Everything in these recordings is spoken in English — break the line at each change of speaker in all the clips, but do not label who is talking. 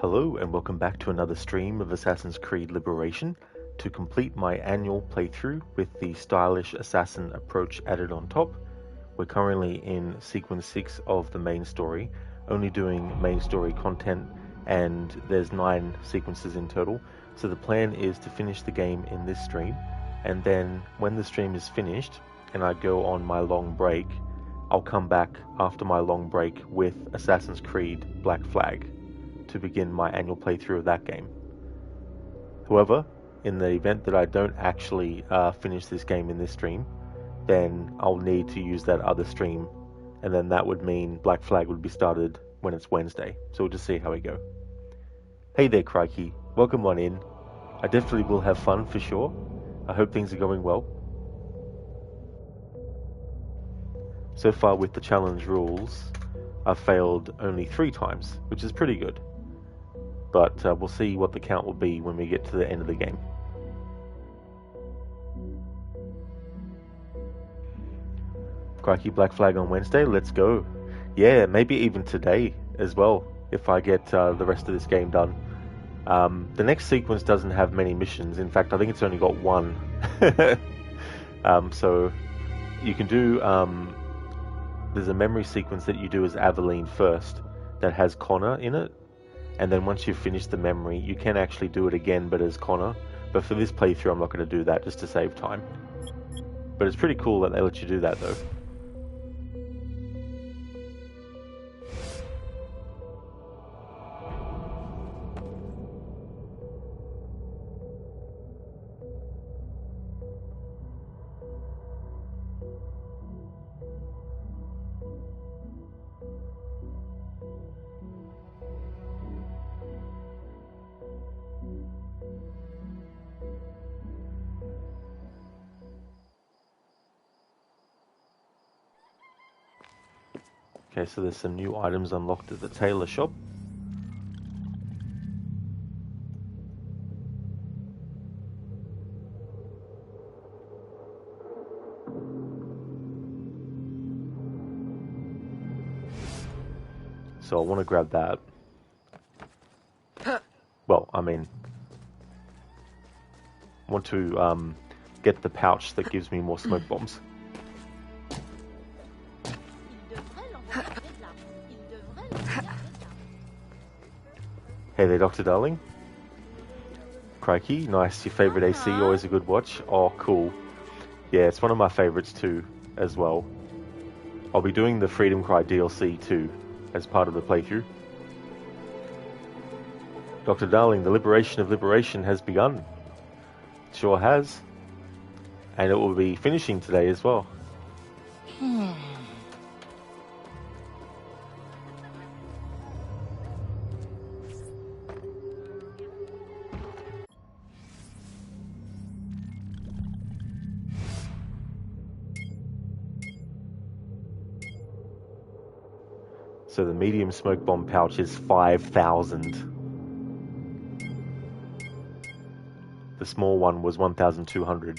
Hello and welcome back to another stream of Assassin's Creed Liberation. To complete my annual playthrough with the stylish assassin approach added on top, we're currently in sequence 6 of the main story, only doing main story content, and there's 9 sequences in total. So the plan is to finish the game in this stream, and then when the stream is finished and I go on my long break, I'll come back after my long break with Assassin's Creed Black Flag to begin my annual playthrough of that game. However, in the event that I don't actually finish this game in this stream, then I'll need to use that other stream, and then that would mean Black Flag would be started when it's Wednesday, so we'll just see how we go. Hey there, Crikey, welcome on in. I definitely will have fun for sure. I hope things are going well. So far with the challenge rules, I've failed only 3 times, which is pretty good. But we'll see what the count will be when we get to the end of the game. Crikey, Black Flag on Wednesday, let's go. Yeah, maybe even today as well, if I get the rest of this game done. The next sequence doesn't have many missions. In fact, I think it's only got 1. So you can do... there's a memory sequence that you do as Aveline first that has Connor in it. And then once you've finished the memory, you can actually do it again, but as Connor. But for this playthrough, I'm not going to do that just to save time. But it's pretty cool that they let you do that, though. Okay, so there's some new items unlocked at the tailor shop. So I want to grab that. Well, I mean, I want to get the pouch that gives me more smoke bombs. Hey there, Dr. Darling. Crikey, nice. Your favorite AC, always a good watch. Oh, cool. Yeah, it's one of my favorites too, as well. I'll be doing the Freedom Cry DLC too, as part of the playthrough. Dr. Darling, the liberation of liberation has begun. It sure has. And it will be finishing today as well. So the medium smoke bomb pouch is 5,000. The small one was 1,200.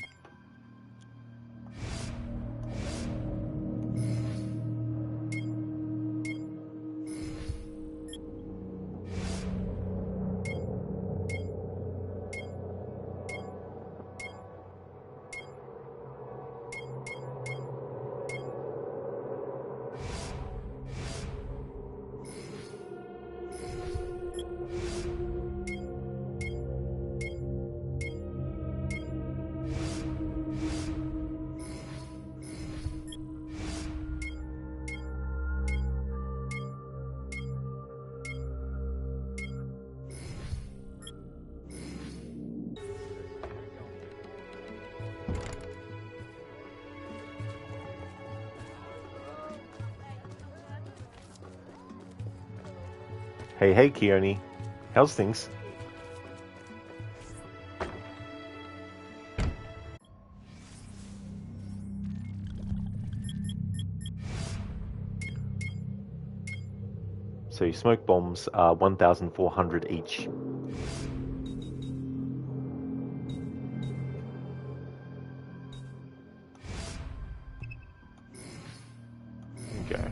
Hey, Keone. How's things? So your smoke bombs are 1,400 each. Okay.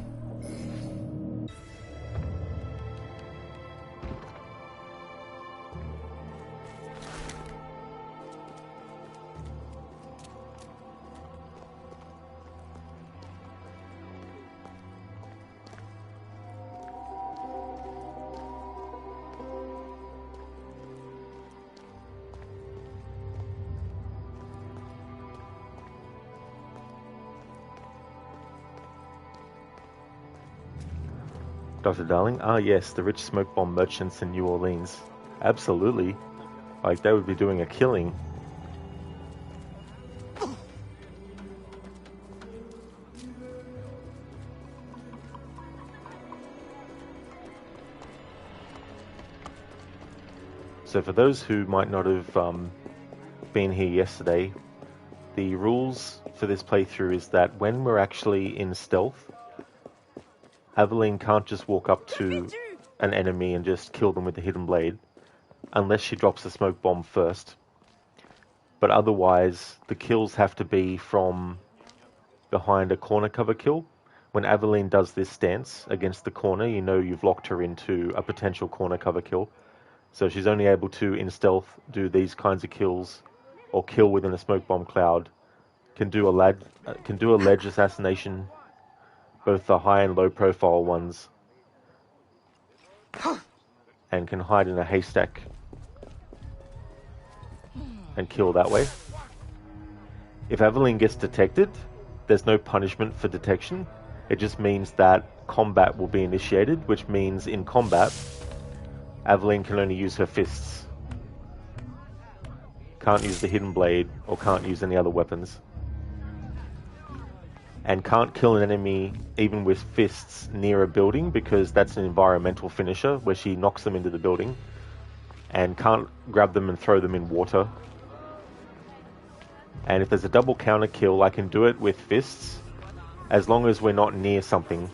Dr. Darling? Ah, yes, the rich smoke bomb merchants in New Orleans. Absolutely. Like, they would be doing a killing. So for those who might not have been here yesterday, the rules for this playthrough is that when we're actually in stealth, Aveline can't just walk up to an enemy and just kill them with the hidden blade, unless she drops the smoke bomb first. But otherwise, the kills have to be from behind a corner cover kill. When Aveline does this stance against the corner, you know you've locked her into a potential corner cover kill. So she's only able to, in stealth, do these kinds of kills, or kill within a smoke bomb cloud. Can do a ledge assassination, both the high and low profile ones, and can hide in a haystack and kill that way. If Aveline gets detected, there's no punishment for detection. It just means that combat will be initiated, which means in combat, Aveline can only use her fists. Can't use the hidden blade, or can't use any other weapons. And can't kill an enemy even with fists near a building, because that's an environmental finisher where she knocks them into the building. And can't grab them and throw them in water. And if there's a double counter kill, I can do it with fists, as long as we're not near something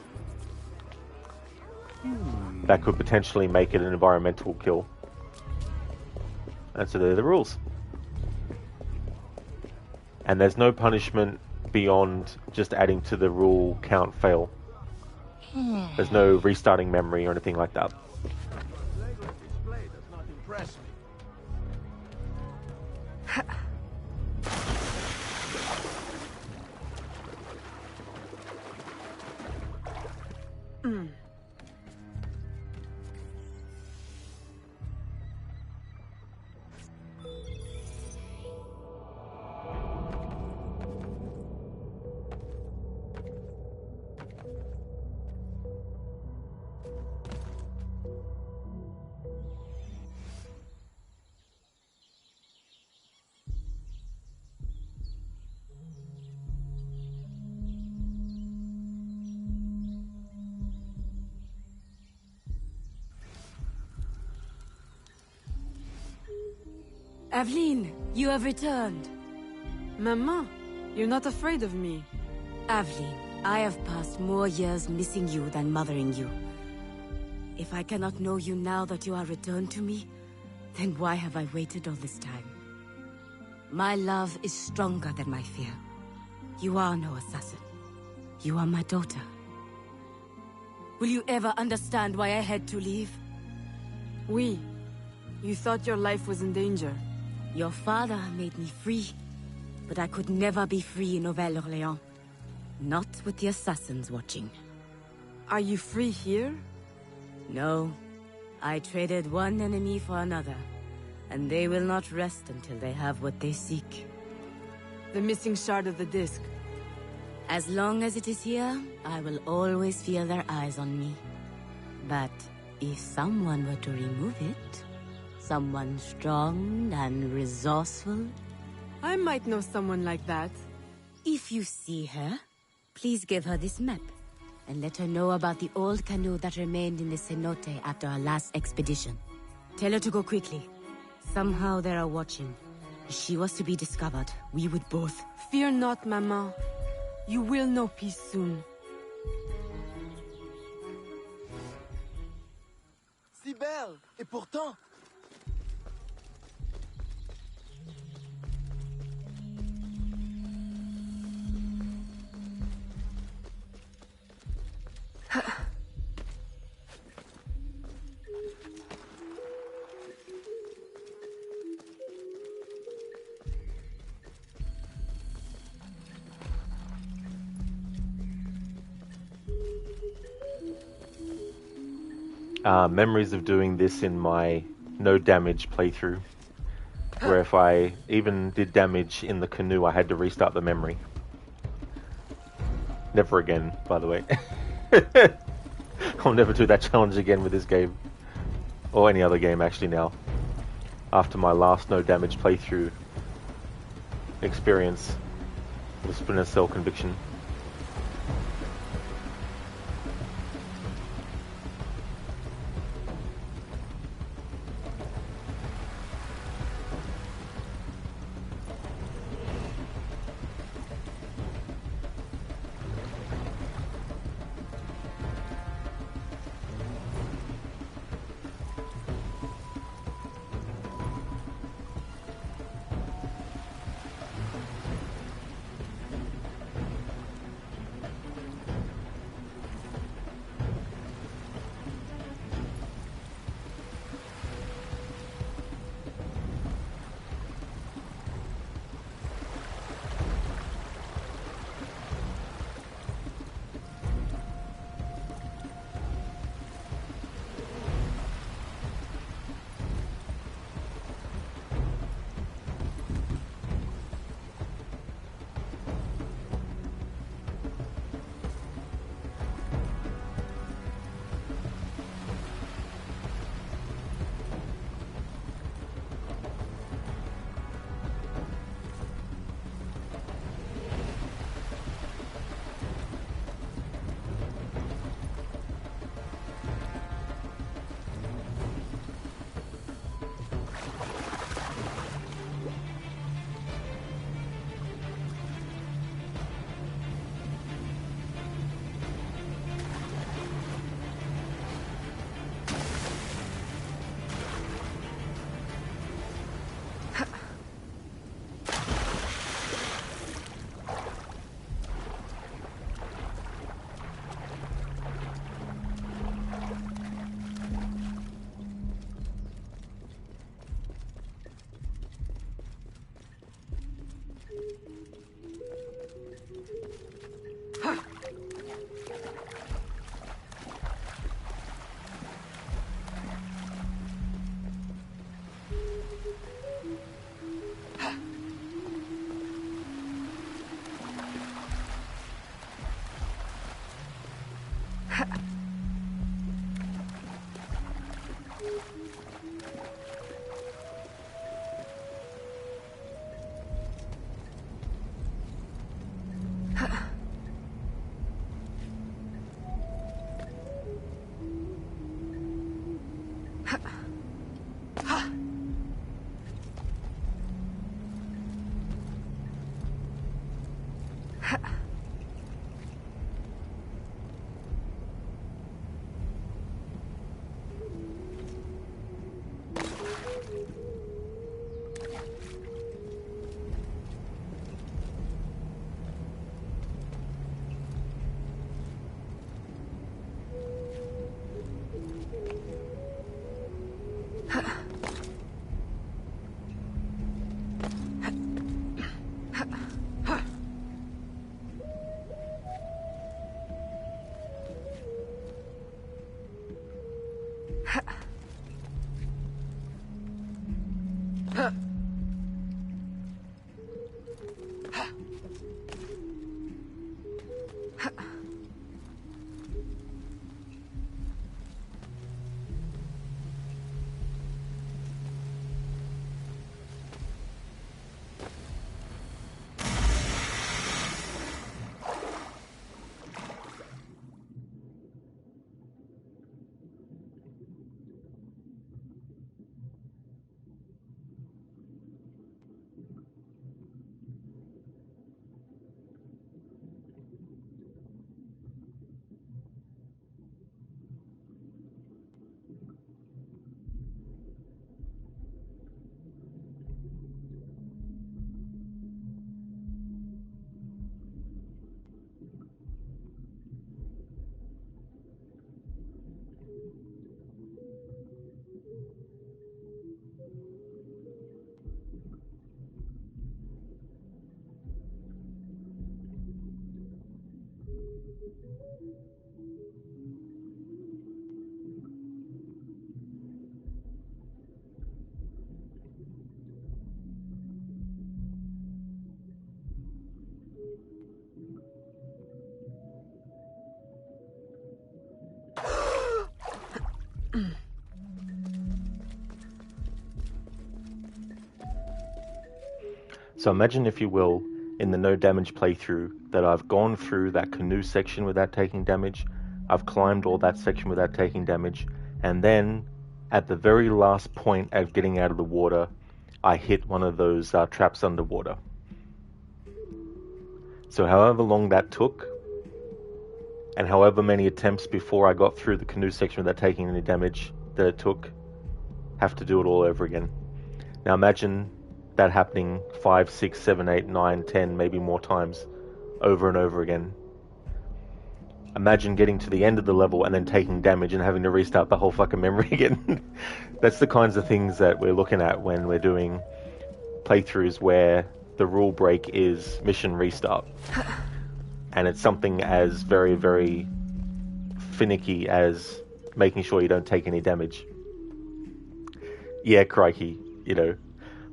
that could potentially make it an environmental kill. And so they're the rules. And there's no punishment beyond just adding to the rule count fail. There's no restarting memory or anything like that.
Aveline, you have returned.
Maman, you're not afraid of me.
Aveline, I have passed more years missing you than mothering you. If I cannot know you now that you are returned to me, then why have I waited all this time? My love is stronger than my fear. You are no assassin. You are my daughter. Will you ever understand why I had to leave?
Oui. You thought your life was in danger.
Your father made me free, but I could never be free in Nouvelle-Orléans. Not with the assassins watching.
Are you free here?
No. I traded one enemy for another, and they will not rest until they have what they seek.
The missing shard of the disc.
As long as it is here, I will always feel their eyes on me. But if someone were to remove it, someone strong and resourceful,
I might know someone like that.
if you see her, please give her this map, and let her know about the old canoe that remained in the cenote after our last expedition. Tell her to go quickly. Somehow they are watching. If she was to be discovered, we would both...
Fear not, Maman. You will know peace soon.
Si belle, et pourtant...
Memories of doing this in my no damage playthrough, where if I even did damage in the canoe, I had to restart the memory. Never again, by the way. I'll never do that challenge again with this game. Or any other game actually now. After my last no damage playthrough experience with Splinter Cell Conviction. So imagine, if you will, in the no damage playthrough, that I've gone through that canoe section without taking damage, I've climbed all that section without taking damage, and then at the very last point of getting out of the water, I hit one of those traps underwater. So however long that took, and however many attempts before I got through the canoe section without taking any damage that it took, have to do it all over again. Now imagine that happening 5, 6, 7, 8, 9, 10, maybe more times, over and over again. Imagine getting to the end of the level and then taking damage and having to restart the whole fucking memory again. That's the kinds of things that we're looking at when we're doing playthroughs where the rule break is mission restart. And it's something as very, very finicky as making sure you don't take any damage. Yeah, crikey, you know.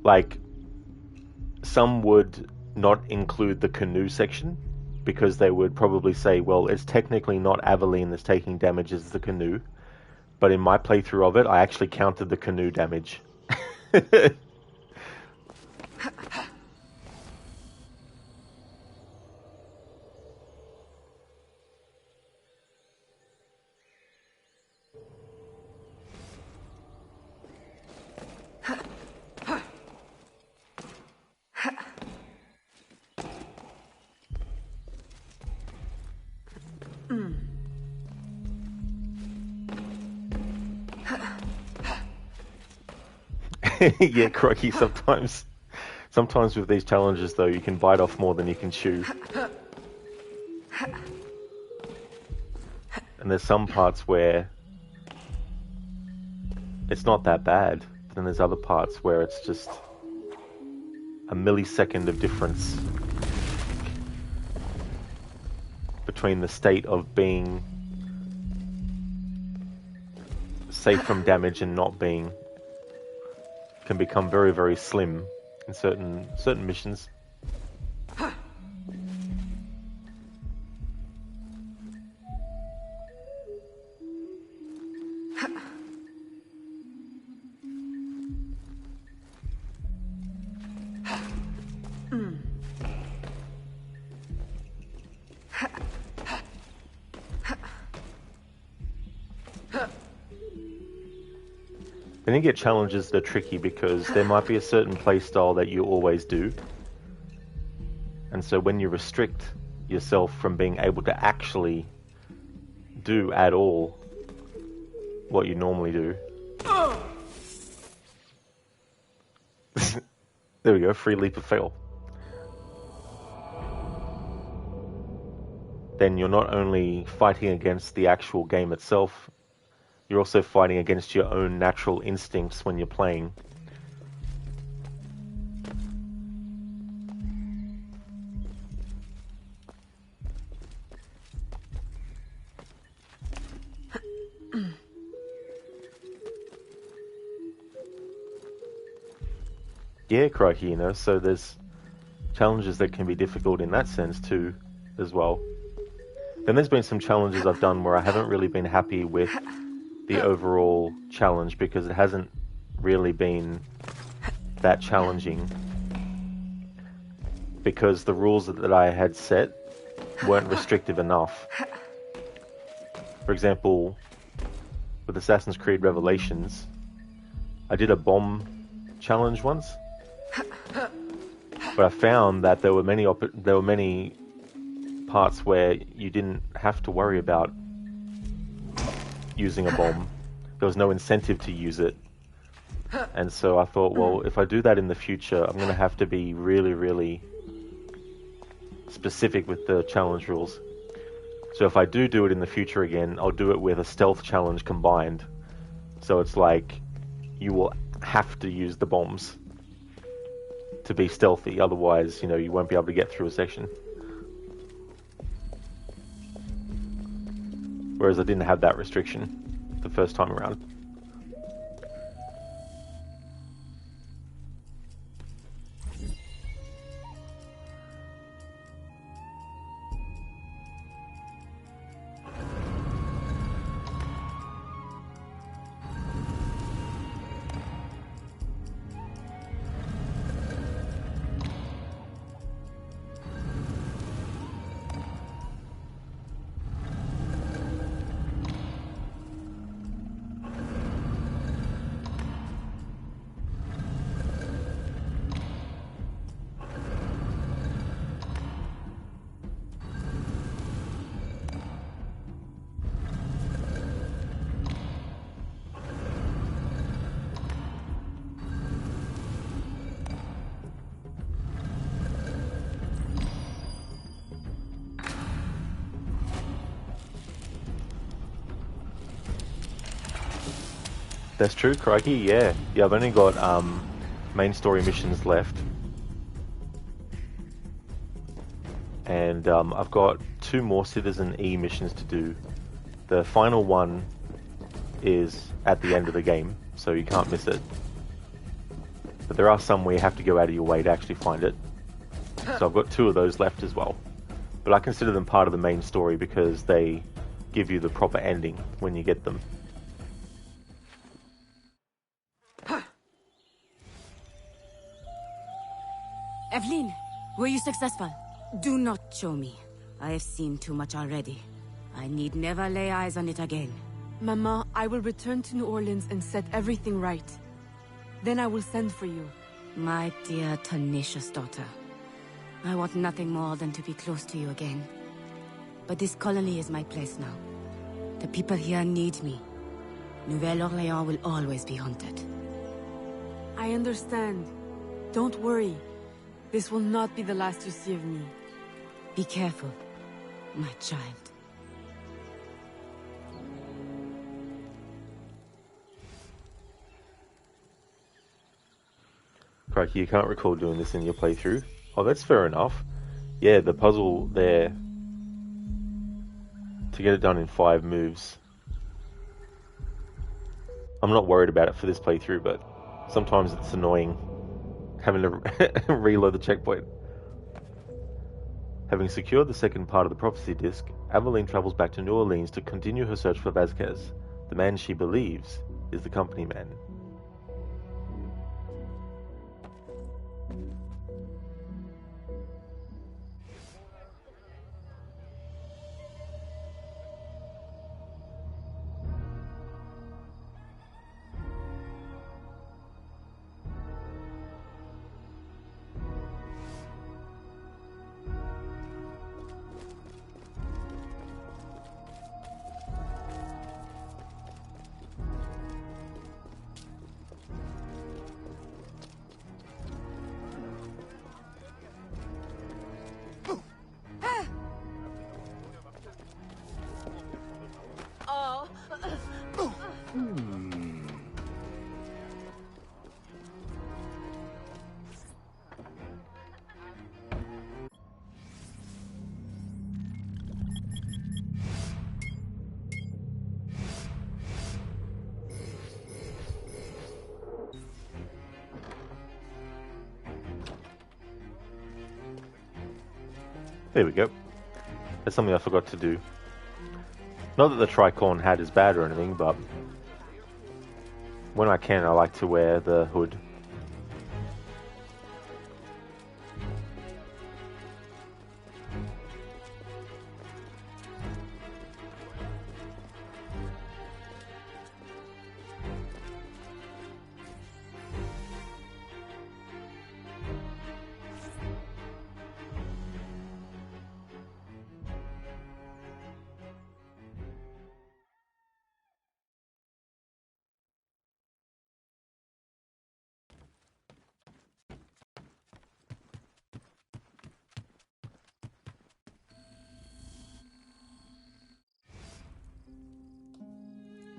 Like, some would not include the canoe section because they would probably say, well, it's technically not Aveline that's taking damage, it's the canoe. But in my playthrough of it, I actually counted the canoe damage. Yeah, crikey, sometimes with these challenges, though, you can bite off more than you can chew. And there's some parts where it's not that bad, but then there's other parts where it's just a millisecond of difference between the state of being safe from damage and not being can become very, very slim in certain missions. Then you get challenges that are tricky because there might be a certain playstyle that you always do. And so when you restrict yourself from being able to actually do at all what you normally do. There we go, free leap of fail. Then you're not only fighting against the actual game itself, you're also fighting against your own natural instincts when you're playing. Yeah, crikey, you know, so there's challenges that can be difficult in that sense too, as well. Then there's been some challenges I've done where I haven't really been happy with the overall challenge because it hasn't really been that challenging, because the rules that I had set weren't restrictive enough. For example, with Assassin's Creed Revelations, I did a bomb challenge once, but I found that there were many parts where you didn't have to worry about using a bomb. There was no incentive to use it. And so I thought, well, if I do that in the future, I'm going to have to be really, really specific with the challenge rules. So if I do it in the future again, I'll do it with a stealth challenge combined. So it's like, you will have to use the bombs to be stealthy, otherwise, you know, you won't be able to get through a section. Whereas I didn't have that restriction the first time around. That's true, crikey, yeah. Yeah, I've only got main story missions left. And I've got 2 more Citizen E missions to do. The final one is at the end of the game, so you can't miss it. But there are some where you have to go out of your way to actually find it. So I've got 2 of those left as well. But I consider them part of the main story because they give you the proper ending when you get them.
Aveline, were you successful? Do not show me. I have seen too much already. I need never lay eyes on it again.
Mama, I will return to New Orleans and set everything right. Then I will send for you.
My dear, tenacious daughter. I want nothing more than to be close to you again. But this colony is my place now. The people here need me. Nouvelle-Orléans will always be haunted.
I understand. Don't worry. This will not be the last you see of me.
Be careful, my child.
Crikey, you can't recall doing this in your playthrough. Oh, that's fair enough. Yeah, the puzzle there, to get it done in 5 moves. I'm not worried about it for this playthrough, but sometimes it's annoying having to reload the checkpoint. Having secured the second part of the prophecy disc, Aveline travels back to New Orleans to continue her search for Vasquez, the man she believes is the company man. There we go. That's something I forgot to do. Not that the tricorn hat is bad or anything, but when I can, I like to wear the hood.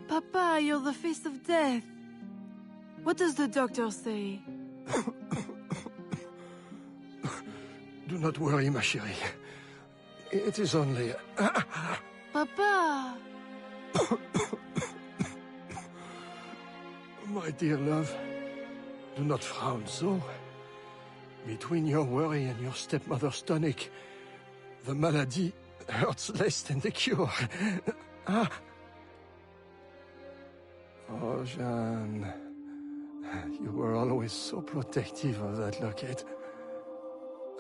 Papa, you're the face of death. What does the doctor say?
Do not worry, ma chérie. It is only...
Papa!
My dear love, do not frown so. Between your worry and your stepmother's tonic, the malady hurts less than the cure. Oh, Jeanne, you were always so protective of that locket.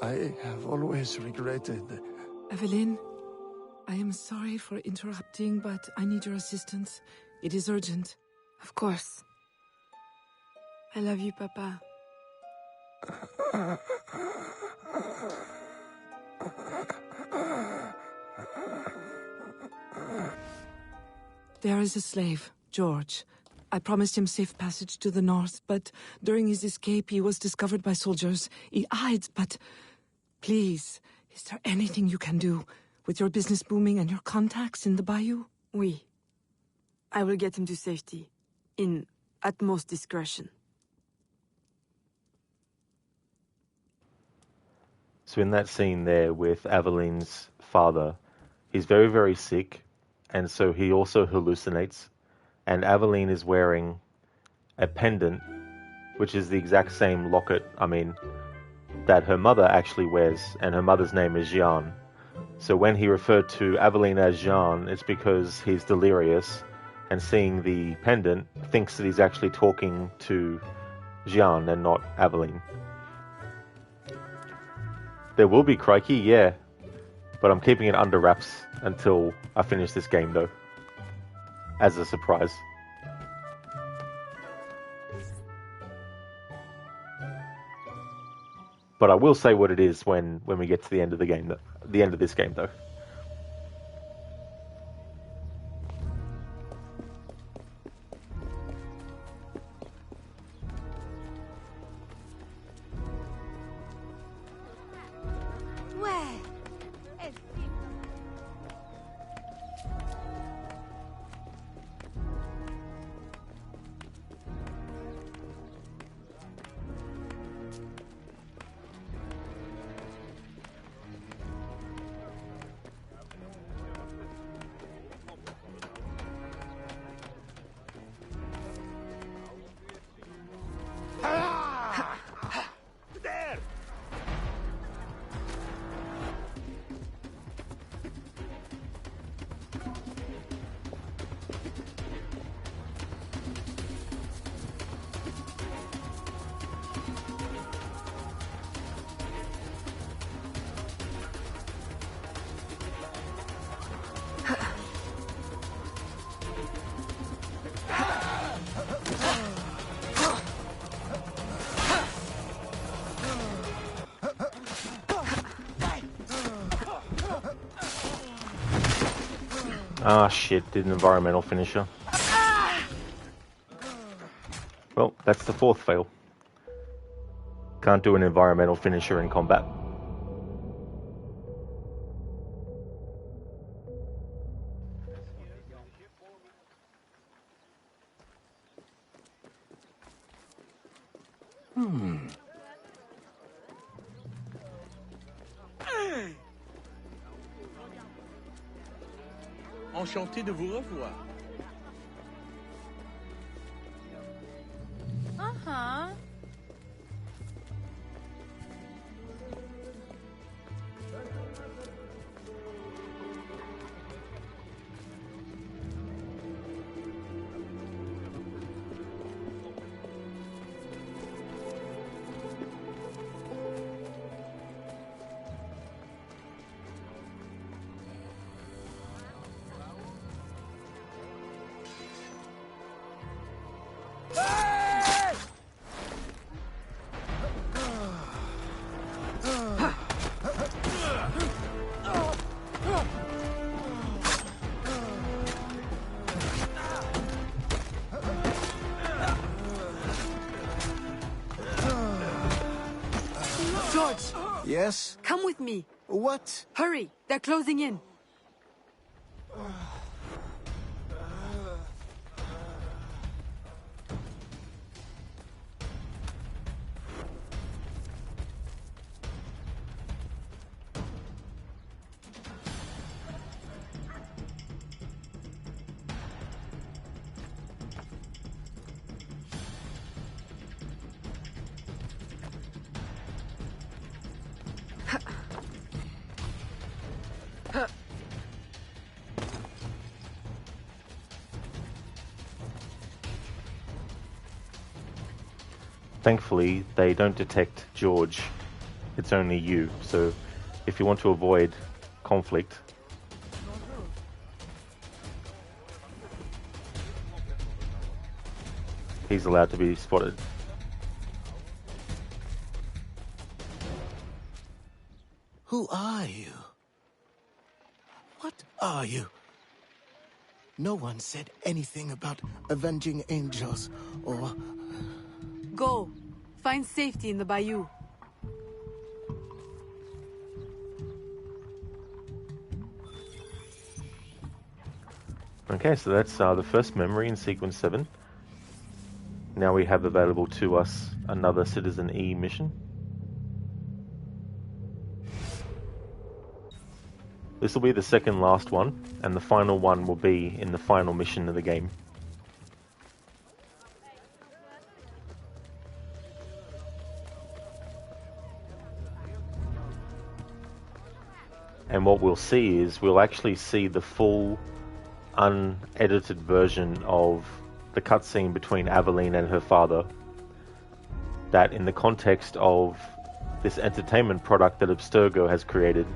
I have always regretted...
Aveline, I am sorry for interrupting, but I need your assistance. It is urgent.
Of course. I love you, Papa.
There is a slave, George. I promised him safe passage to the north, but during his escape he was discovered by soldiers. He hides, but... Please, is there anything you can do? With your business booming and your contacts in the bayou?
Oui. I will get him to safety. In Utmost discretion.
So in that scene there with Aveline's father, he's very, very sick, and so he also hallucinates, and Aveline is wearing a pendant, which is the exact same locket, that her mother actually wears, and her mother's name is Jeanne. So when he referred to Aveline as Jeanne, it's because he's delirious, and seeing the pendant, thinks that he's actually talking to Jeanne and not Aveline. There will be Crikey, yeah, but I'm keeping it under wraps until I finish this game, though, as a surprise. But I will say what it is when we get to the end of the game, the end of this game, though. Ah, shit, did an environmental finisher. Well, that's the fourth fail. Can't do an environmental finisher in combat.
Enchanté de vous revoir.
Uh-huh.
George,
Yes?
come with me.
What?
Hurry, they're closing in.
Thankfully, they don't detect George. It's only you. So if you want to avoid conflict, he's allowed to be spotted.
Who are you? What are you? No one said anything about avenging angels or...
Go. Find safety in the bayou.
Okay, so that's the first memory in sequence 7. now we have available to us another Citizen E mission. This will be the second last one, and the final one will be in the final mission of the game. And what we'll see is we'll actually see the full unedited version of the cutscene between Aveline and her father. That in the context of this entertainment product that Abstergo has created,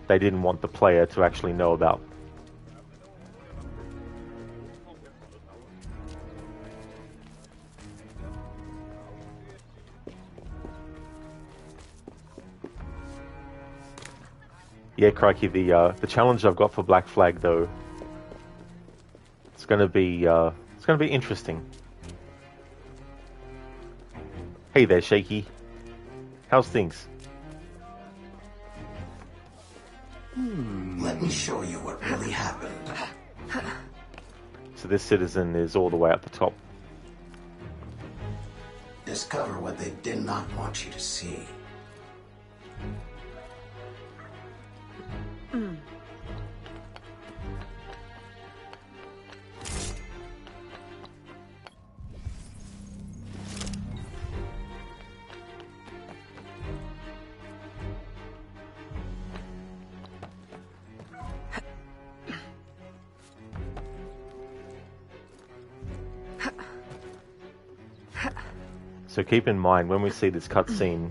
they didn't want the player to actually know about. Yeah, crikey, the challenge I've got for Black Flag though, it's gonna be interesting. Hey there, Shaky. How's things?
Let me show you what really happened.
So this citizen is all the way at the top.
Discover what they did not want you to see.
So keep in mind, when we see this cutscene,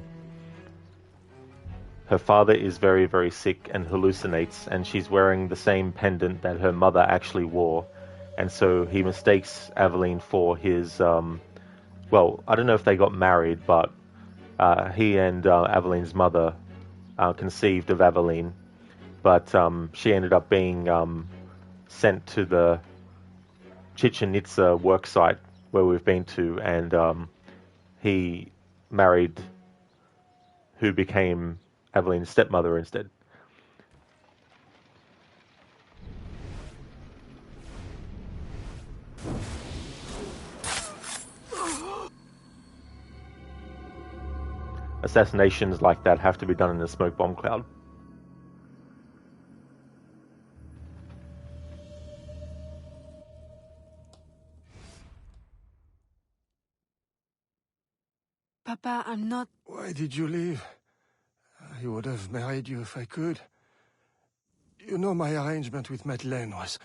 her father is very, very sick and hallucinates, and she's wearing the same pendant that her mother actually wore. And so he mistakes Aveline for his, well, I don't know if they got married, but he and Aveline's mother conceived of Aveline. But she ended up being sent to the Chichen Itza worksite where we've been to, and he married who became Aveline's stepmother instead. Assassinations like that have to be done in a smoke bomb cloud.
Papa, I'm not...
Why did you leave? I would have married you if I could. You know, my arrangement with Madeleine was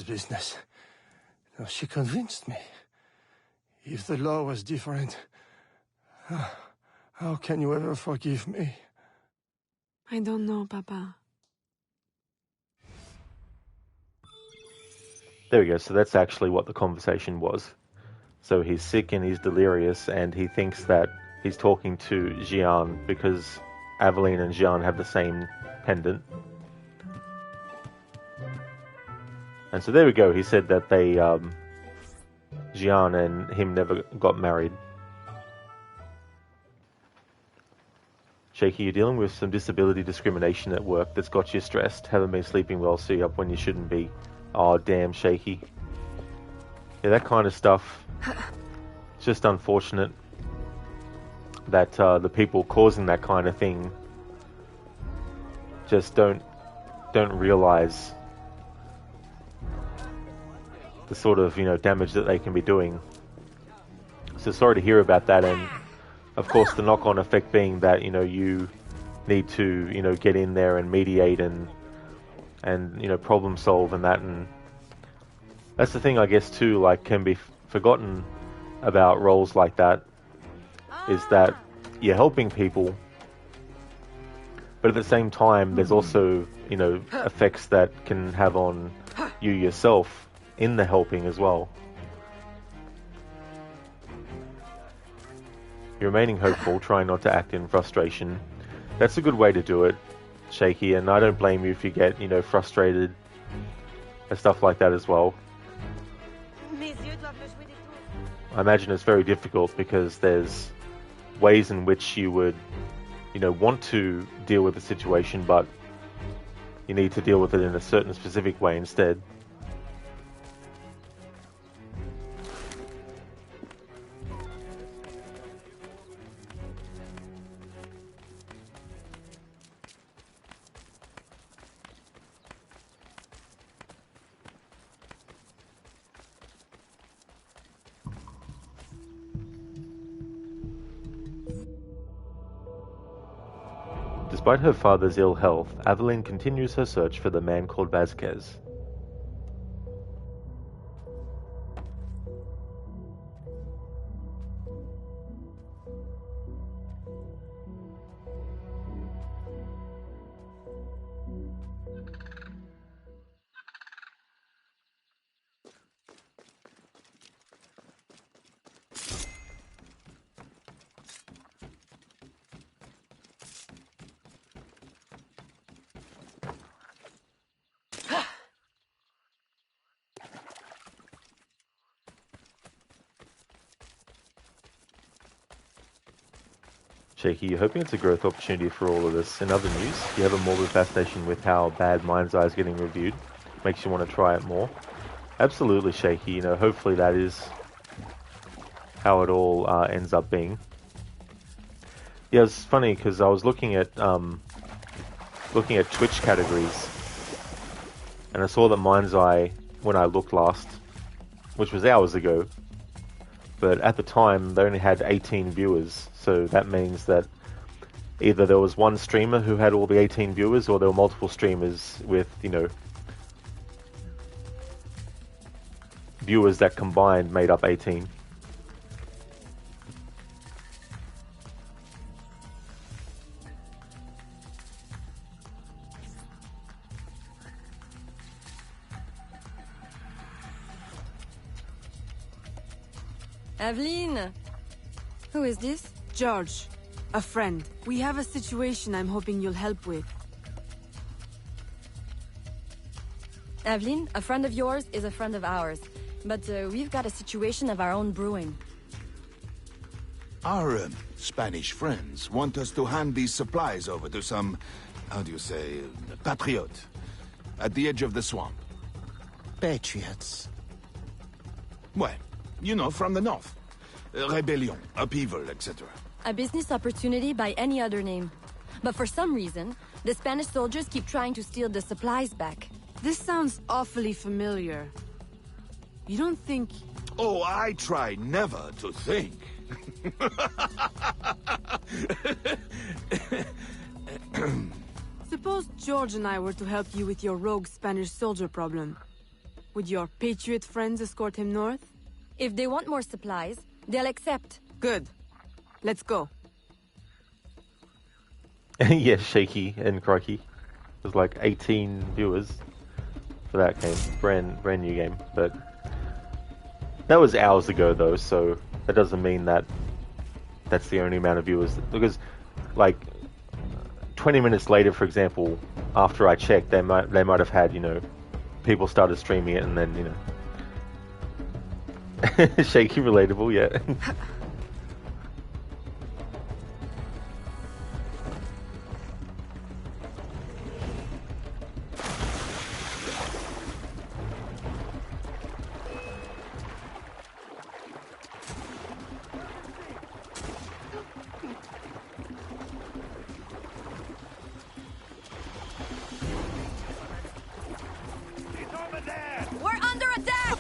business. No, she convinced me. If the law was different, how can you ever forgive me?
I don't know, Papa.
There we go, so that's actually what the conversation was. So he's sick and he's delirious, and he thinks that he's talking to Jian because Aveline and Jian have the same pendant. And so there we go, he said that they, Jian and him never got married. Shaky, you're dealing with some disability discrimination at work that's got you stressed. Haven't been sleeping well, so you're up when you shouldn't be. Oh, damn, Shaky. Yeah, that kind of stuff. It's just unfortunate that the people causing that kind of thing just don't realize the sort of, you know, damage that they can be doing. So sorry to hear about that, and of course the knock-on effect being that, you know, you need to, you know, get in there and mediate and you know, problem solve and that, and that's the thing, I guess, too, like, can be forgotten about roles like that, is that you're helping people, but at the same time there's also, you know, effects that can have on you yourself in the helping as well. You're remaining hopeful, trying not to act in frustration. That's a good way to do it, Shaky, and I don't blame you if you get, you know, frustrated and stuff like that as well. I imagine it's very difficult because there's ways in which you would, you know, want to deal with the situation, but you need to deal with it in a certain specific way instead. Despite her father's ill health, Aveline continues her search for the man called Vasquez. Shaky, you're hoping it's a growth opportunity for all of this. In other news, you have a morbid fascination with how bad Mind's Eye is getting reviewed. Makes you want to try it more. Absolutely, Shaky. You know, hopefully that is how it all ends up being. Yeah, it's funny because I was looking at Twitch categories, and I saw that Mind's Eye, when I looked last, which was hours ago, but at the time they only had 18 viewers. So that means that either there was one streamer who had all the 18 viewers, or there were multiple streamers with, you know, viewers that combined made up 18.
Aveline! Who is this?
George, a friend. We have a situation I'm hoping you'll help with.
Aveline, a friend of yours is a friend of ours. But we've got a situation of our own brewing.
Our Spanish friends want us to hand these supplies over to some, how do you say, patriot, at the edge of the swamp.
Patriots.
Well, you know, from the north. Rebellion, upheaval, etc.
A business opportunity by any other name. But for some reason, the Spanish soldiers keep trying to steal the supplies back.
This sounds awfully familiar. You don't think...
Oh, I try never to think.
Suppose George and I were to help you with your rogue Spanish soldier problem. Would your patriot friends escort him north?
If they want more supplies, they'll accept.
Good. Let's go.
Yeah, Shaky and Crikey. There's like 18 viewers for that game. Brand new game. But that was hours ago though, so that doesn't mean that that's the only amount of viewers. Because like 20 minutes later, for example, after I checked, they might have had, you know, people started streaming it, and then, you know, Shaky relatable, yeah.
We're under attack!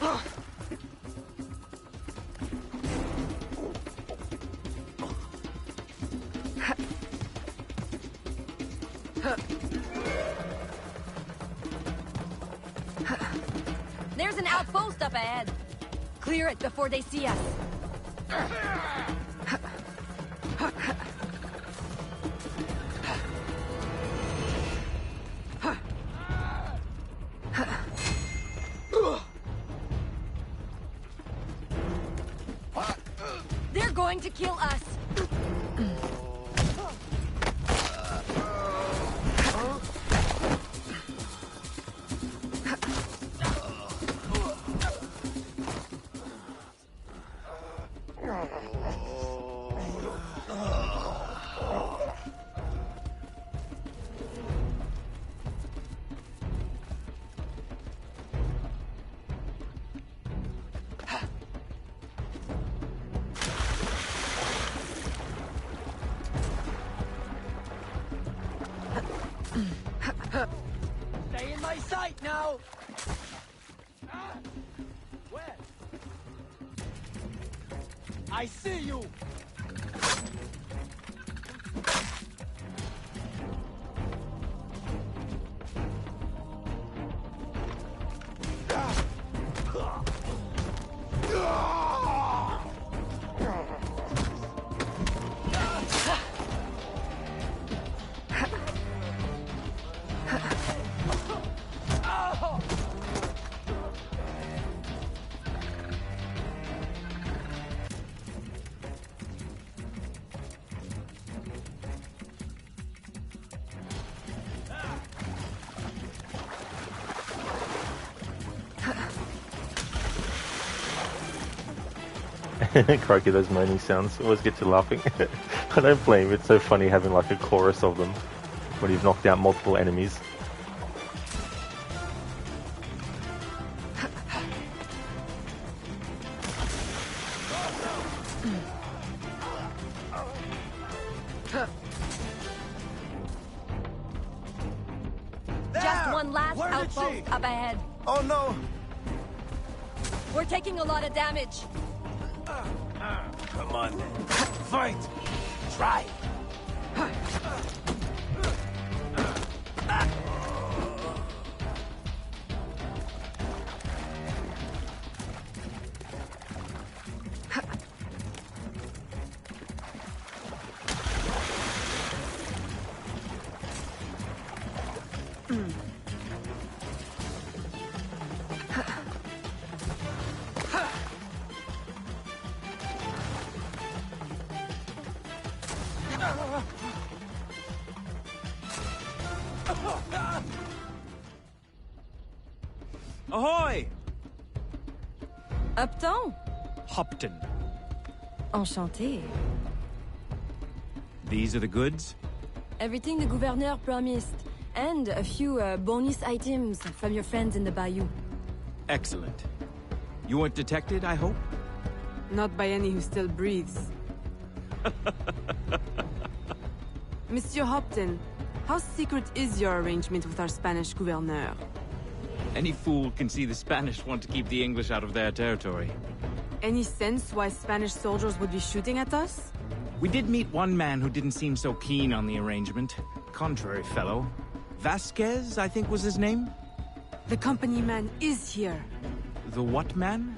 There's an outpost up ahead. Clear it before they see us. They're going to kill us.
Stay in my sight now! Where? I see you!
Crikey, those moaning sounds always get you laughing. I don't blame you. It's so funny having like a chorus of them when you've knocked out multiple enemies.
Just one last outpost up ahead.
Oh no!
We're taking a lot of damage.
Come on then. Fight! Try!
Ahoy!
Upton?
Hopton.
Enchanté.
These are the goods?
Everything the gouverneur promised. And a few bonus items from your friends in the bayou.
Excellent. You weren't detected, I hope?
Not by any who still breathes. Monsieur Hopton, how secret is your arrangement with our Spanish gouverneur?
Any fool can see the Spanish want to keep the English out of their territory.
Any sense why Spanish soldiers would be shooting at us?
We did meet one man who didn't seem so keen on the arrangement. Contrary fellow. Vasquez, I think was his name?
The company man is here.
The what man?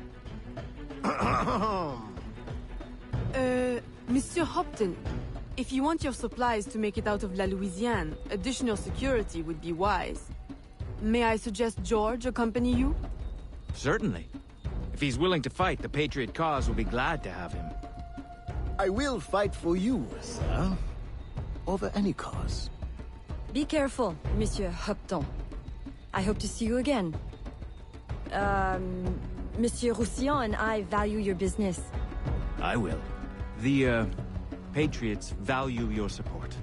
Monsieur Hopton, if you want your supplies to make it out of La Louisiane, additional security would be wise. May I suggest George accompany you?
Certainly. If he's willing to fight, the Patriot cause will be glad to have him.
I will fight for you, sir. Over any cause.
Be careful, Monsieur Hopton. I hope to see you again. Monsieur Roussillon and I value your business.
I will. The, Patriots value your support.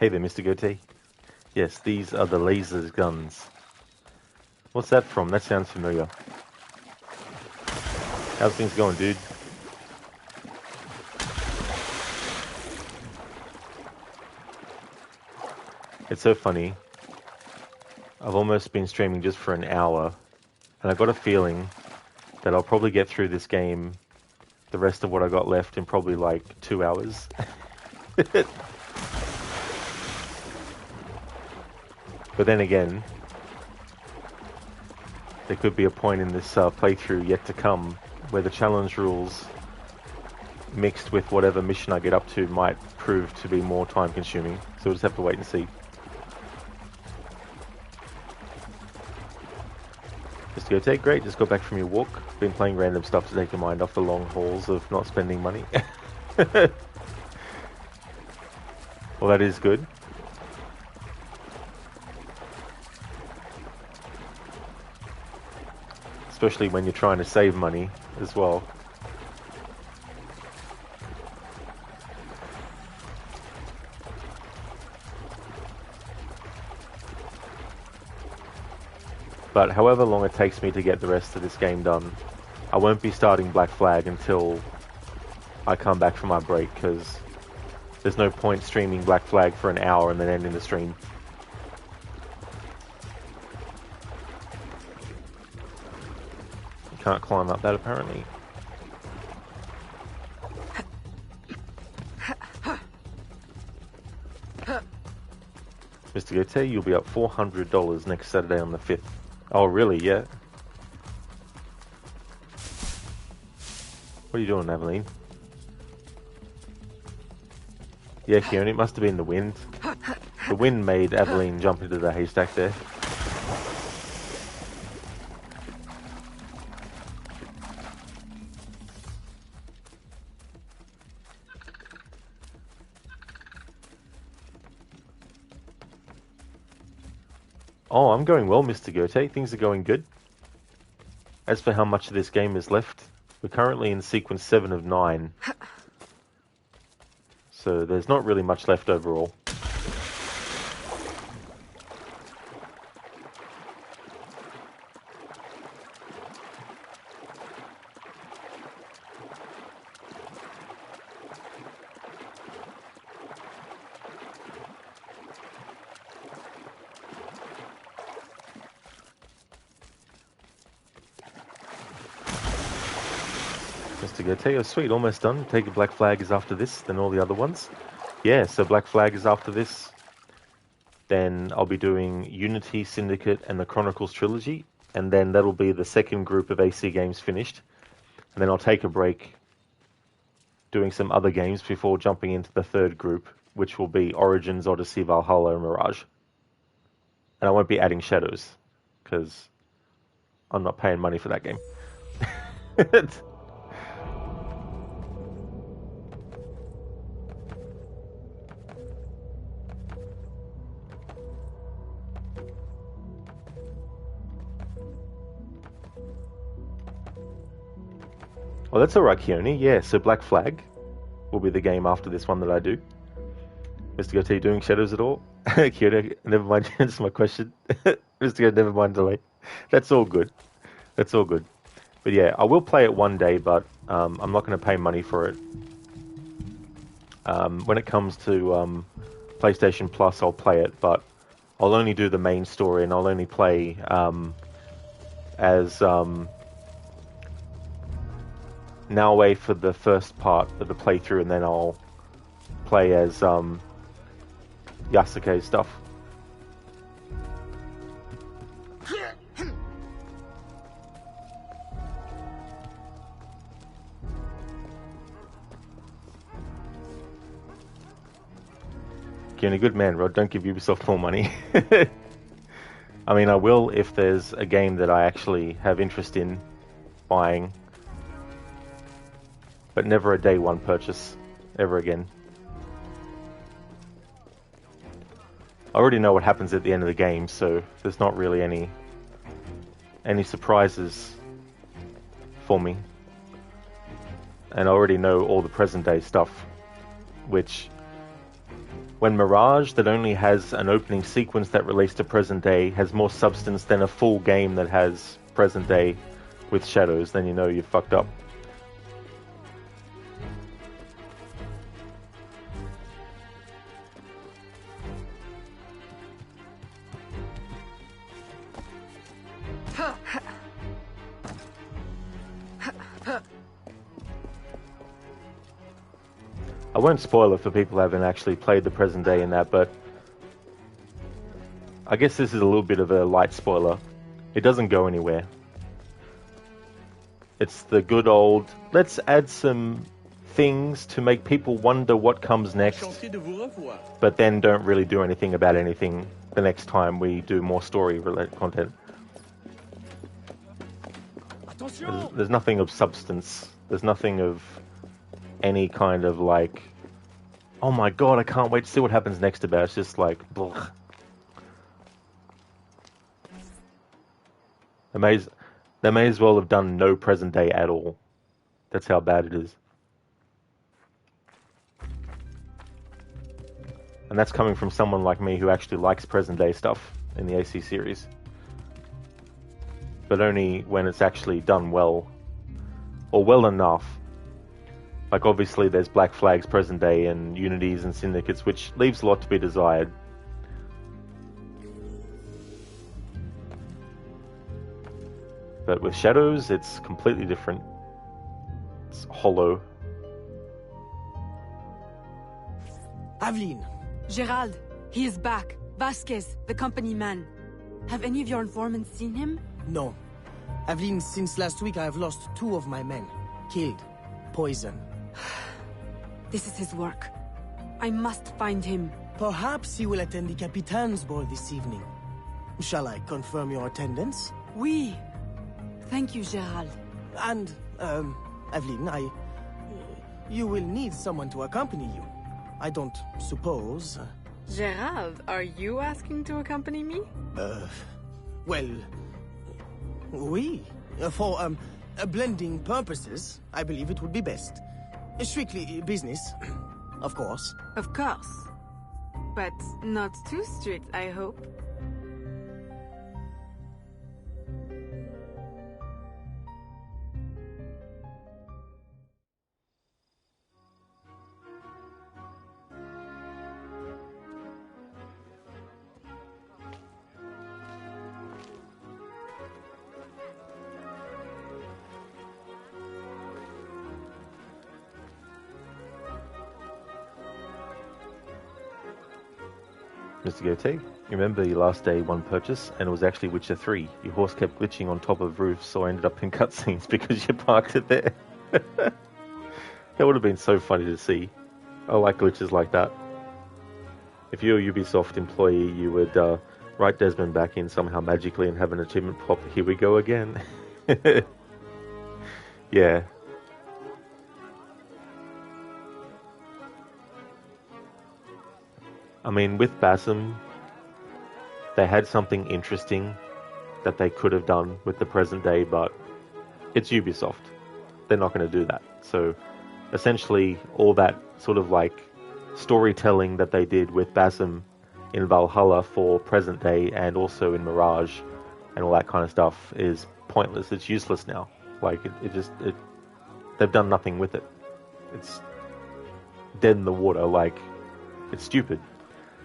Hey there, Mr. Goatee. Yes, these are the laser guns. What's that from? That sounds familiar. How's things going, dude? It's so funny. I've almost been streaming just for an hour, and I got a feeling that I'll probably get through this game, the rest of what I got left, in probably like 2 hours. But then again, there could be a point in this playthrough yet to come where the challenge rules mixed with whatever mission I get up to might prove to be more time consuming. So we'll just have to wait and see. Just go take great, just got back from your walk. Been playing random stuff to take your mind off the long hauls of not spending money. Well, that is good. Especially when you're trying to save money as well. But however long it takes me to get the rest of this game done, I won't be starting Black Flag until I come back from my break, because there's no point streaming Black Flag for an hour and then ending the stream. Can't climb up that apparently. Mr. Goethe, you'll be up $400 next Saturday on the 5th. Oh really? Yeah. What are you doing, Aveline? Yeah, Kieran, it must have been the wind. The wind made Aveline jump into the haystack there. Oh, I'm going well, Mr. Goethe. Things are going good. As for how much of this game is left, we're currently in sequence 7 of 9. So there's not really much left overall. Mr. Goethe, oh sweet, almost done. Take a Black Flag is after this, then all the other ones. Yeah, so Black Flag is after this. Then I'll be doing Unity, Syndicate, and the Chronicles Trilogy. And then that'll be the second group of AC games finished. And then I'll take a break doing some other games before jumping into the third group, which will be Origins, Odyssey, Valhalla, and Mirage. And I won't be adding Shadows, because I'm not paying money for that game. Well, that's alright, Keone. Yeah, so Black Flag will be the game after this one that I do. Mr. Goethe, doing Shadows at all? Keone, never mind, answer my question. Mr. Goethe, never mind delay. That's all good. That's all good. But yeah, I will play it one day, but I'm not going to pay money for it. When it comes to PlayStation Plus, I'll play it, but I'll only do the main story, and I'll only play as Naoe for the first part of the playthrough, and then I'll play as Yasuke stuff. You're a good man, Rod. Don't give Ubisoft more money. I mean, I will if there's a game that I actually have interest in buying. But never a day one purchase, ever again. I already know what happens at the end of the game, so there's not really any surprises for me. And I already know all the present day stuff, which, when Mirage, that only has an opening sequence that relates to present day, has more substance than a full game that has present day with Shadows, then you know you've fucked up. I won't spoil it for people who haven't actually played the present day in that, but I guess this is a little bit of a light spoiler. It doesn't go anywhere. It's the good old, let's add some things to make people wonder what comes next, but then don't really do anything about anything the next time we do more story-related content. There's nothing of substance. There's nothing of any kind of like, oh my god, I can't wait to see what happens next about it. It's just like, blech. They may as well have done no present day at all. That's how bad it is. And that's coming from someone like me who actually likes present day stuff in the AC series. But only when it's actually done well, or well enough. Like, obviously there's Black Flag's present day and Unities and Syndicates, which leaves a lot to be desired. But with Shadows, it's completely different. It's hollow.
Aveline. Gerald, he is back. Vasquez, the company man. Have any of your informants seen him?
No. Aveline, since last week I have lost 2 of my men. Killed. Poison.
This is his work. I must find him.
Perhaps he will attend the Capitan's ball this evening. Shall I confirm your attendance?
Oui. Thank you, Gerald.
And, Aveline, you will need someone to accompany you. I don't suppose
Gerald, are you asking to accompany me?
Well... Oui. For, blending purposes, I believe it would be best. Strictly business, of course.
Of course. But not too strict, I hope.
Mr. Goatee, you remember your last day one purchase, and it was actually Witcher 3. Your horse kept glitching on top of roofs, so I ended up in cutscenes because you parked it there. That would have been so funny to see. I like glitches like that. If you're a Ubisoft employee, you would write Desmond back in somehow magically and have an achievement pop. Here we go again. Yeah. I mean, with Basim, they had something interesting that they could have done with the present day, but it's Ubisoft. They're not going to do that. So, essentially, all that sort of like storytelling that they did with Basim in Valhalla for present day and also in Mirage and all that kind of stuff is pointless. It's useless now. Like, they've done nothing with it. It's dead in the water. Like, it's stupid.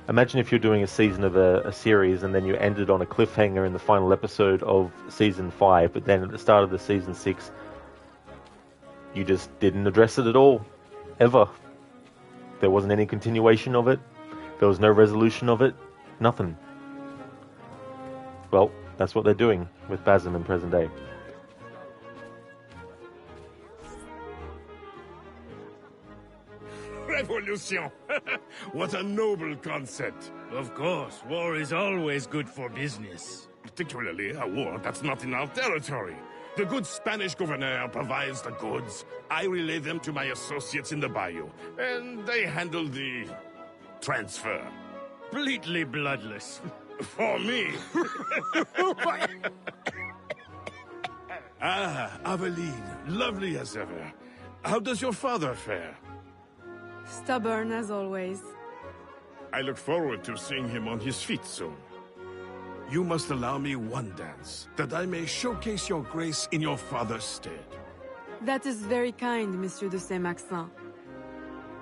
Imagine if you're doing a season of a series and then you ended on a cliffhanger in the final episode of Season 5, but then at the start of the Season 6, you just didn't address it at all. Ever. There wasn't any continuation of it. There was no resolution of it. Nothing. Well, that's what they're doing with Basim in present day.
Revolution! What a noble concept.
Of course, war is always good for business.
Particularly a war that's not in our territory. The good Spanish governor provides the goods. I relay them to my associates in the bayou, and they handle the transfer.
Completely bloodless.
For me. Aveline, lovely as ever. How does your father fare?
Stubborn as always.
I look forward to seeing him on his feet soon. You must allow me one dance, that I may showcase your grace in your father's stead.
That is very kind, Monsieur de Saint-Maxin.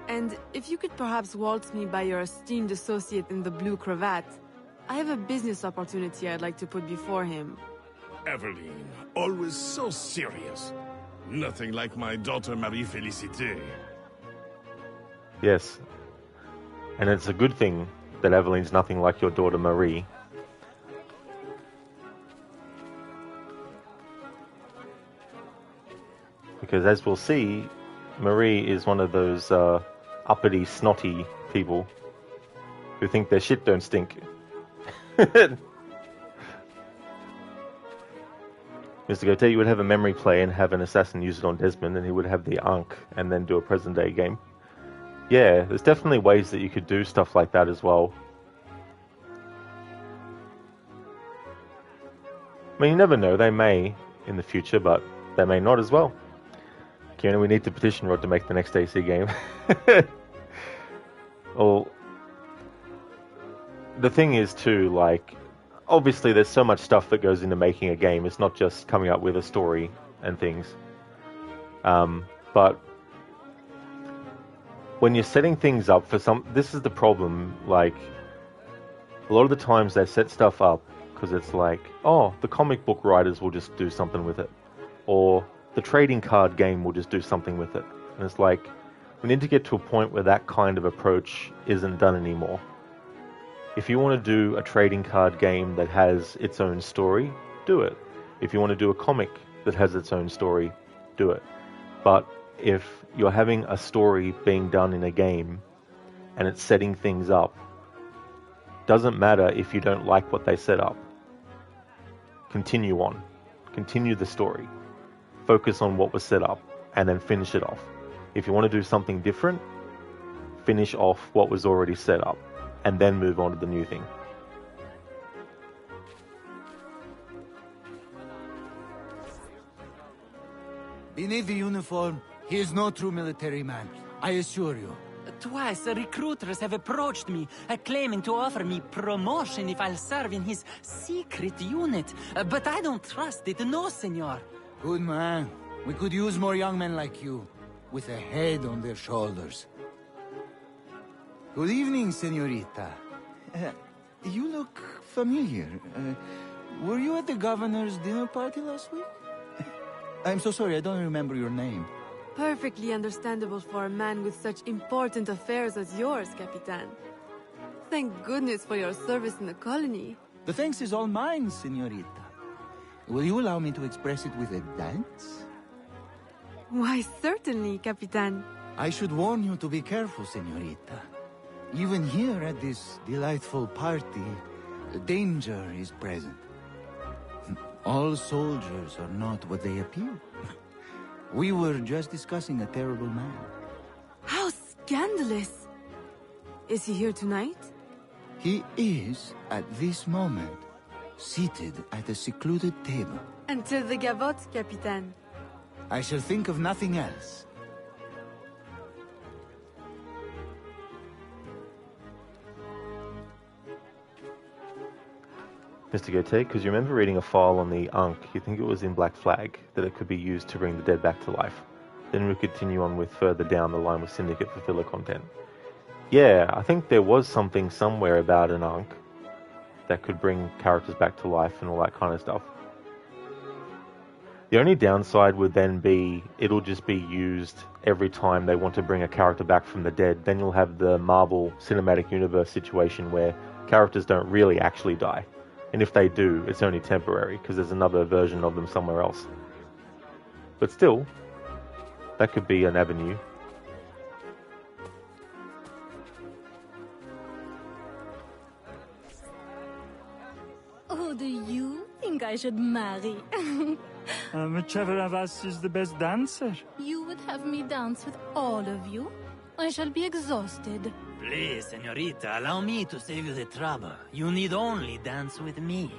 And if you could perhaps waltz me by your esteemed associate in the blue cravat, I have a business opportunity I'd like to put before him.
Aveline, always so serious. Nothing like my daughter Marie-Félicité.
Yes. And it's a good thing that Aveline's nothing like your daughter Marie. Because as we'll see, Marie is one of those uppity, snotty people who think their shit don't stink. Mr. Goatee, you would have a memory play and have an assassin use it on Desmond, and he would have the Ankh and then do a present day game. Yeah, there's definitely ways that you could do stuff like that as well. I mean, you never know, they may in the future, but they may not as well. Kieran, we need to petition Rod to make the next AC game. Well, the thing is too, like, obviously there's so much stuff that goes into making a game. It's not just coming up with a story and things. But when you're setting things up for this is the problem, like, a lot of the times they set stuff up because it's like, oh, the comic book writers will just do something with it. Or the trading card game will just do something with it. And it's like, we need to get to a point where that kind of approach isn't done anymore. If you want to do a trading card game that has its own story, do it. If you want to do a comic that has its own story, do it. But if you're having a story being done in a game and it's setting things up, doesn't matter if you don't like what they set up. Continue on. Continue the story. Focus on what was set up and then finish it off. If you want to do something different, finish off what was already set up and then move on to the new thing.
Beneath the uniform, he is no true military man, I assure you.
Twice, recruiters have approached me, claiming to offer me promotion if I'll serve in his secret unit. But I don't trust it, no, senor.
Good man. We could use more young men like you, with a head on their shoulders. Good evening, senorita. You look familiar. Were you at the governor's dinner party last week? I'm so sorry, I don't remember your name.
Perfectly understandable for a man with such important affairs as yours, Capitan. Thank goodness for your service in the colony.
The thanks is all mine, senorita. Will you allow me to express it with a dance?
Why, certainly, Capitan.
I should warn you to be careful, senorita. Even here at this delightful party, danger is present. All soldiers are not what they appear. We were just discussing a terrible man.
How scandalous! Is he here tonight?
He is, at this moment, seated at a secluded table.
Until the gavotte, Capitan.
I shall think of nothing else.
Mr. Gote, because you remember reading a file on the Ankh, you think it was in Black Flag, that it could be used to bring the dead back to life. Then we continue on with further down the line with Syndicate for filler content. Yeah, I think there was something somewhere about an Ankh that could bring characters back to life and all that kind of stuff. The only downside would then be it'll just be used every time they want to bring a character back from the dead. Then you'll have the Marvel Cinematic Universe situation where characters don't really actually die. And if they do, it's only temporary, because there's another version of them somewhere else. But still, that could be an avenue.
Who do you think I should marry?
Whichever of us is the best dancer.
You would have me dance with all of you? I shall be exhausted.
Please, senorita, allow me to save you the trouble. You need only dance with me.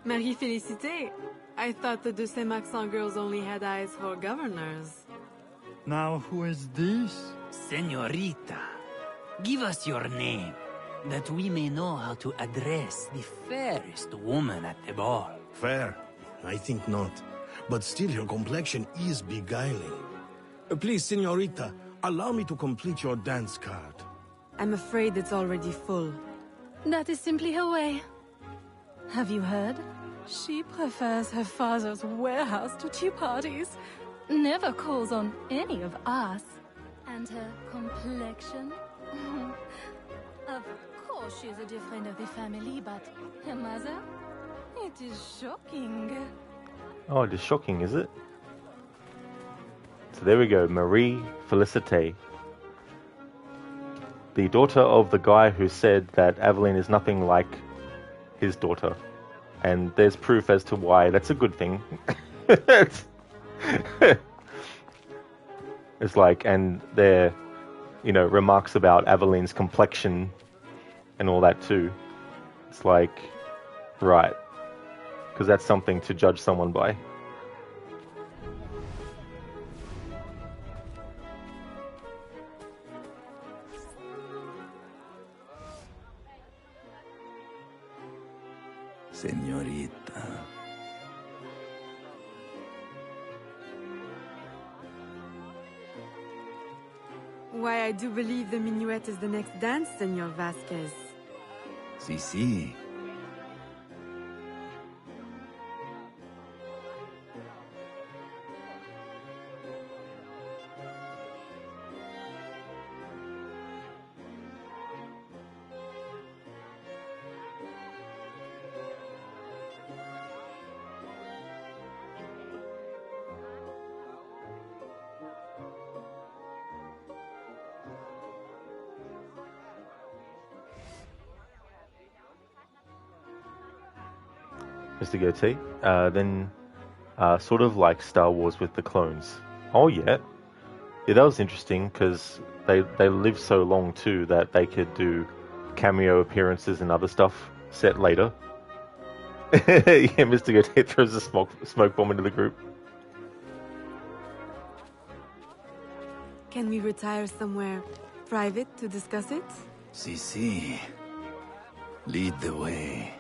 Marie Félicité. I thought the de Saint-Maxent girls only had eyes for governors.
Now who is this?
Senorita, give us your name, that we may know how to address the fairest woman at the ball.
Fair? I think not. But still, your complexion is beguiling. Please, senorita, allow me to complete your dance card.
I'm afraid it's already full.
That is simply her way. Have you heard? She prefers her father's warehouse to tea parties. Never calls on any of us.
And her complexion?
Of course she's a dear friend of the family, but her mother? It is shocking.
Oh, it is shocking, is it? So there we go, Marie Félicité. The daughter of the guy who said that Aveline is nothing like his daughter. And there's proof as to why that's a good thing. It's like, and there, remarks about Aveline's complexion and all that too. It's like, right. Because that's something to judge someone by.
Senorita.
Why, I do believe the minuet is the next dance, Senor Vasquez.
Si.
Mr. Goatee. Then, sort of like Star Wars with the clones. Oh yeah. Yeah, that was interesting because they lived so long too that they could do cameo appearances and other stuff set later. Yeah, Mr. Godet throws a smoke bomb into the group.
Can we retire somewhere private to discuss it?
Si. Lead the way.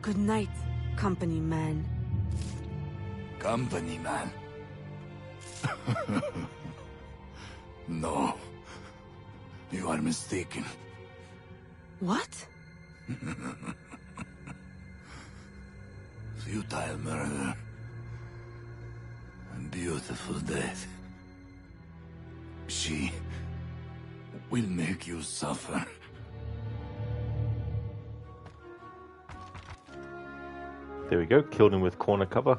Good night, company man.
Company man. No. You are mistaken.
What?
Futile murder. A beautiful death. She will make you suffer.
There we go, killed him with corner cover.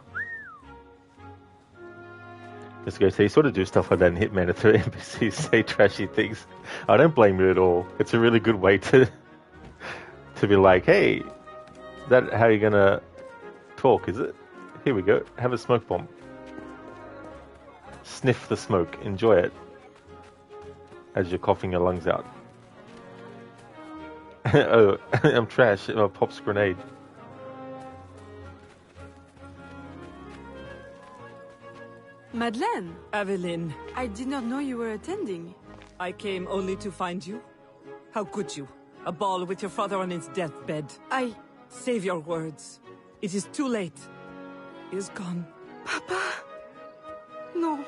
Let's go. So you sort of do stuff like that in Hitman if the NPCs say trashy things. I don't blame you at all. It's a really good way to be like, hey, is that how you're gonna talk, is it? Here we go. Have a smoke bomb. Sniff the smoke. Enjoy it. As you're coughing your lungs out. Oh, I'm trash. Pops grenade.
Madeleine!
Aveline.
I did not know you were attending.
I came only to find you. How could you? A ball with your father on his deathbed. Save your words. It is too late. He is gone.
Papa! No.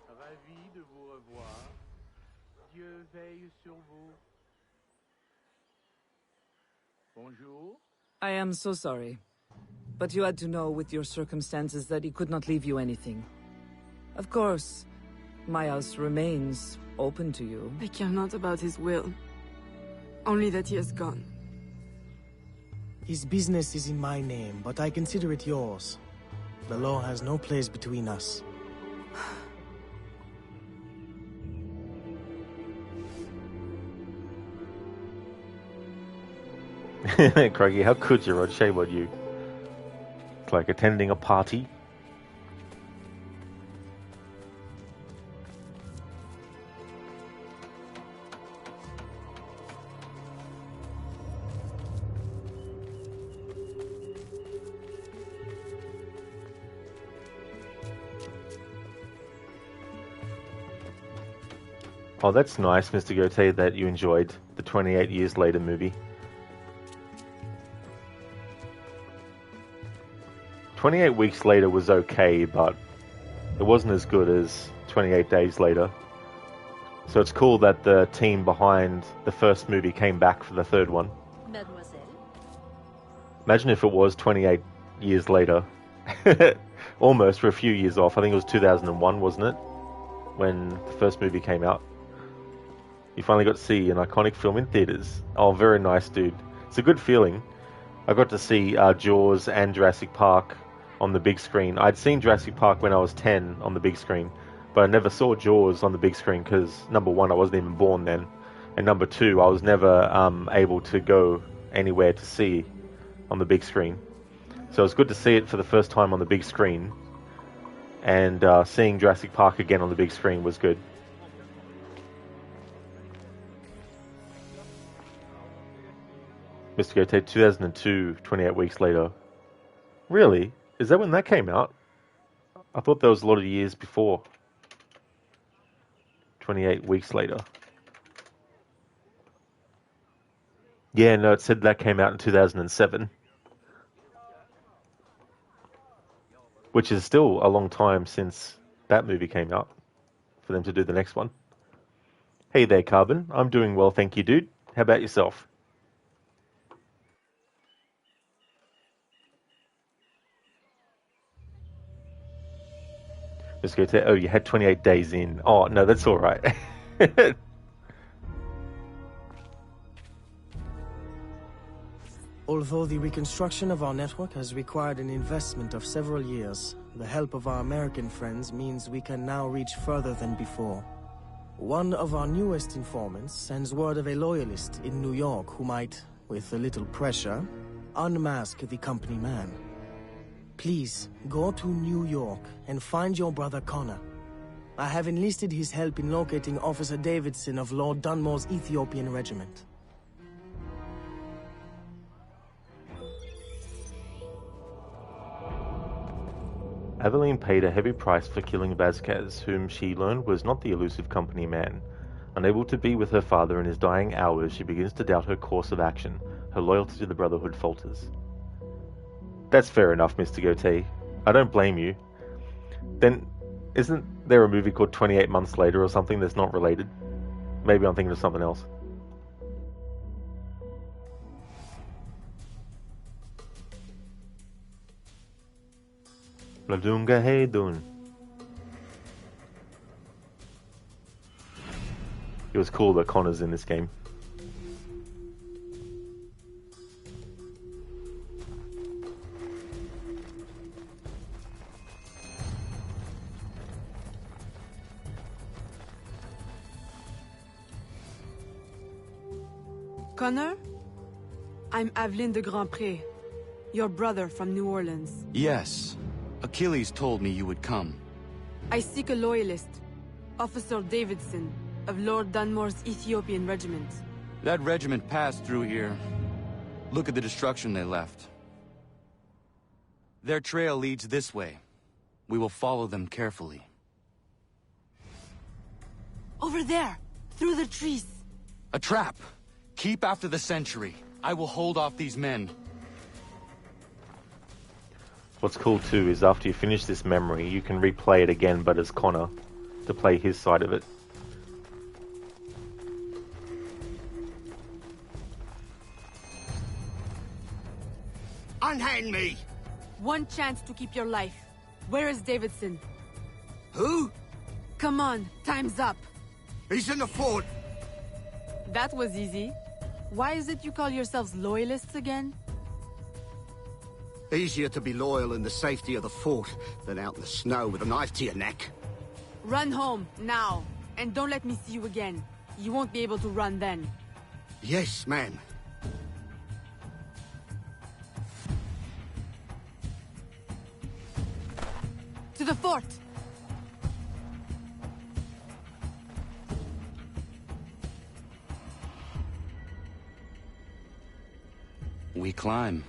Ravi de vous revoir. Dieu veille sur vous. Bonjour.
I am so sorry. But you had to know with your circumstances that he could not leave you anything. Of course, my house remains open to you.
I care not about his will. Only that he has gone.
His business is in my name, but I consider it yours. The law has no place between us.
Craigie, how could you, Rod? Shame on you. It's like attending a party. Oh, that's nice, Mr. Gote, that you enjoyed the 28 Years Later movie. 28 Weeks Later was okay, but it wasn't as good as 28 Days Later. So it's cool that the team behind the first movie came back for the third one.
Mademoiselle.
Imagine if it was 28 years later. Almost, for a few years off. I think it was 2001, wasn't it? When the first movie came out. You finally got to see an iconic film in theaters. Oh, very nice, dude. It's a good feeling. I got to see Jaws and Jurassic Park on the big screen. I'd seen Jurassic Park when I was 10 on the big screen, but I never saw Jaws on the big screen because, number one, I wasn't even born then, and number two, I was never able to go anywhere to see on the big screen. So it was good to see it for the first time on the big screen, and seeing Jurassic Park again on the big screen was good. Mr. Gote, 2002, 28 Weeks Later. Really? Is that when that came out? I thought there was a lot of years before. 28 Weeks Later. Yeah, no, it said that came out in 2007. Which is still a long time since that movie came out. For them to do the next one. Hey there, Carbon. I'm doing well, thank you, dude. How about yourself? Let's go to... Oh, you had 28 days in. Oh, no, that's all right.
Although the reconstruction of our network has required an investment of several years, the help of our American friends means we can now reach further than before. One of our newest informants sends word of a loyalist in New York who might, with a little pressure, unmask the company man. Please, go to New York and find your brother Connor. I have enlisted his help in locating Officer Davidson of Lord Dunmore's Ethiopian regiment.
Aveline paid a heavy price for killing Vasquez, whom she learned was not the elusive company man. Unable to be with her father in his dying hours, she begins to doubt her course of action. Her loyalty to the Brotherhood falters. That's fair enough, Mr. Goethe. I don't blame you. Then, isn't there a movie called 28 Months Later or something that's not related? Maybe I'm thinking of something else. Ladunga hey dun. It was cool that Connor's in this game.
Connor? I'm Aveline de Grandpré, your brother from New Orleans.
Yes. Achilles told me you would come.
I seek a loyalist, Officer Davidson, of Lord Dunmore's Ethiopian regiment.
That regiment passed through here. Look at the destruction they left. Their trail leads this way. We will follow them carefully.
Over there! Through the trees!
A trap! Keep after the sentry. I will hold off these men.
What's cool too is after you finish this memory, you can replay it again, but as Connor, to play his side of it.
Unhand me!
One chance to keep your life. Where is Davidson?
Who?
Come on, time's up.
He's in the fort.
That was easy. Why is it you call yourselves loyalists again?
Easier to be loyal in the safety of the fort than out in the snow with a knife to your neck.
Run home, now. And don't let me see you again. You won't be able to run then.
Yes, ma'am.
To the fort!
We climb.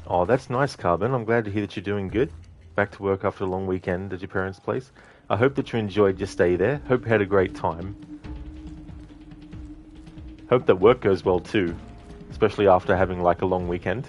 Oh, that's nice, Carbon. I'm glad to hear that you're doing good. Back to work after a long weekend at your parents' place. I hope that you enjoyed your stay there. Hope you had a great time. Hope that work goes well too, especially after having like a long weekend.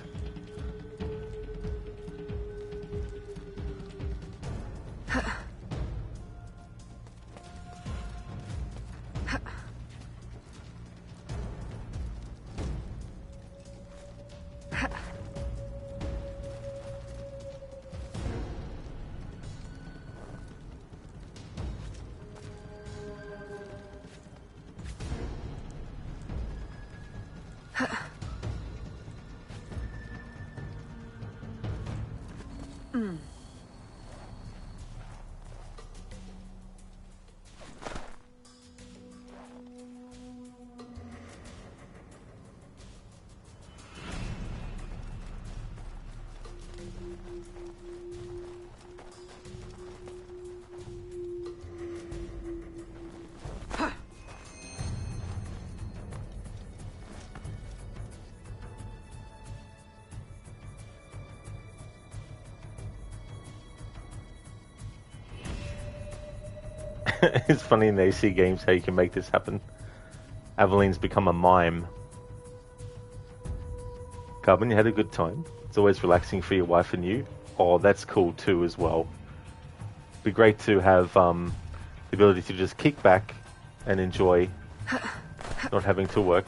It's funny in the AC games how you can make this happen. Aveline's become a mime. Carbon, you had a good time. It's always relaxing for your wife and you. Oh, that's cool too as well. It'd be great to have the ability to just kick back and enjoy not having to work.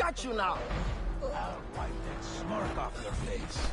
got you now.
I'll wipe that smirk off your face.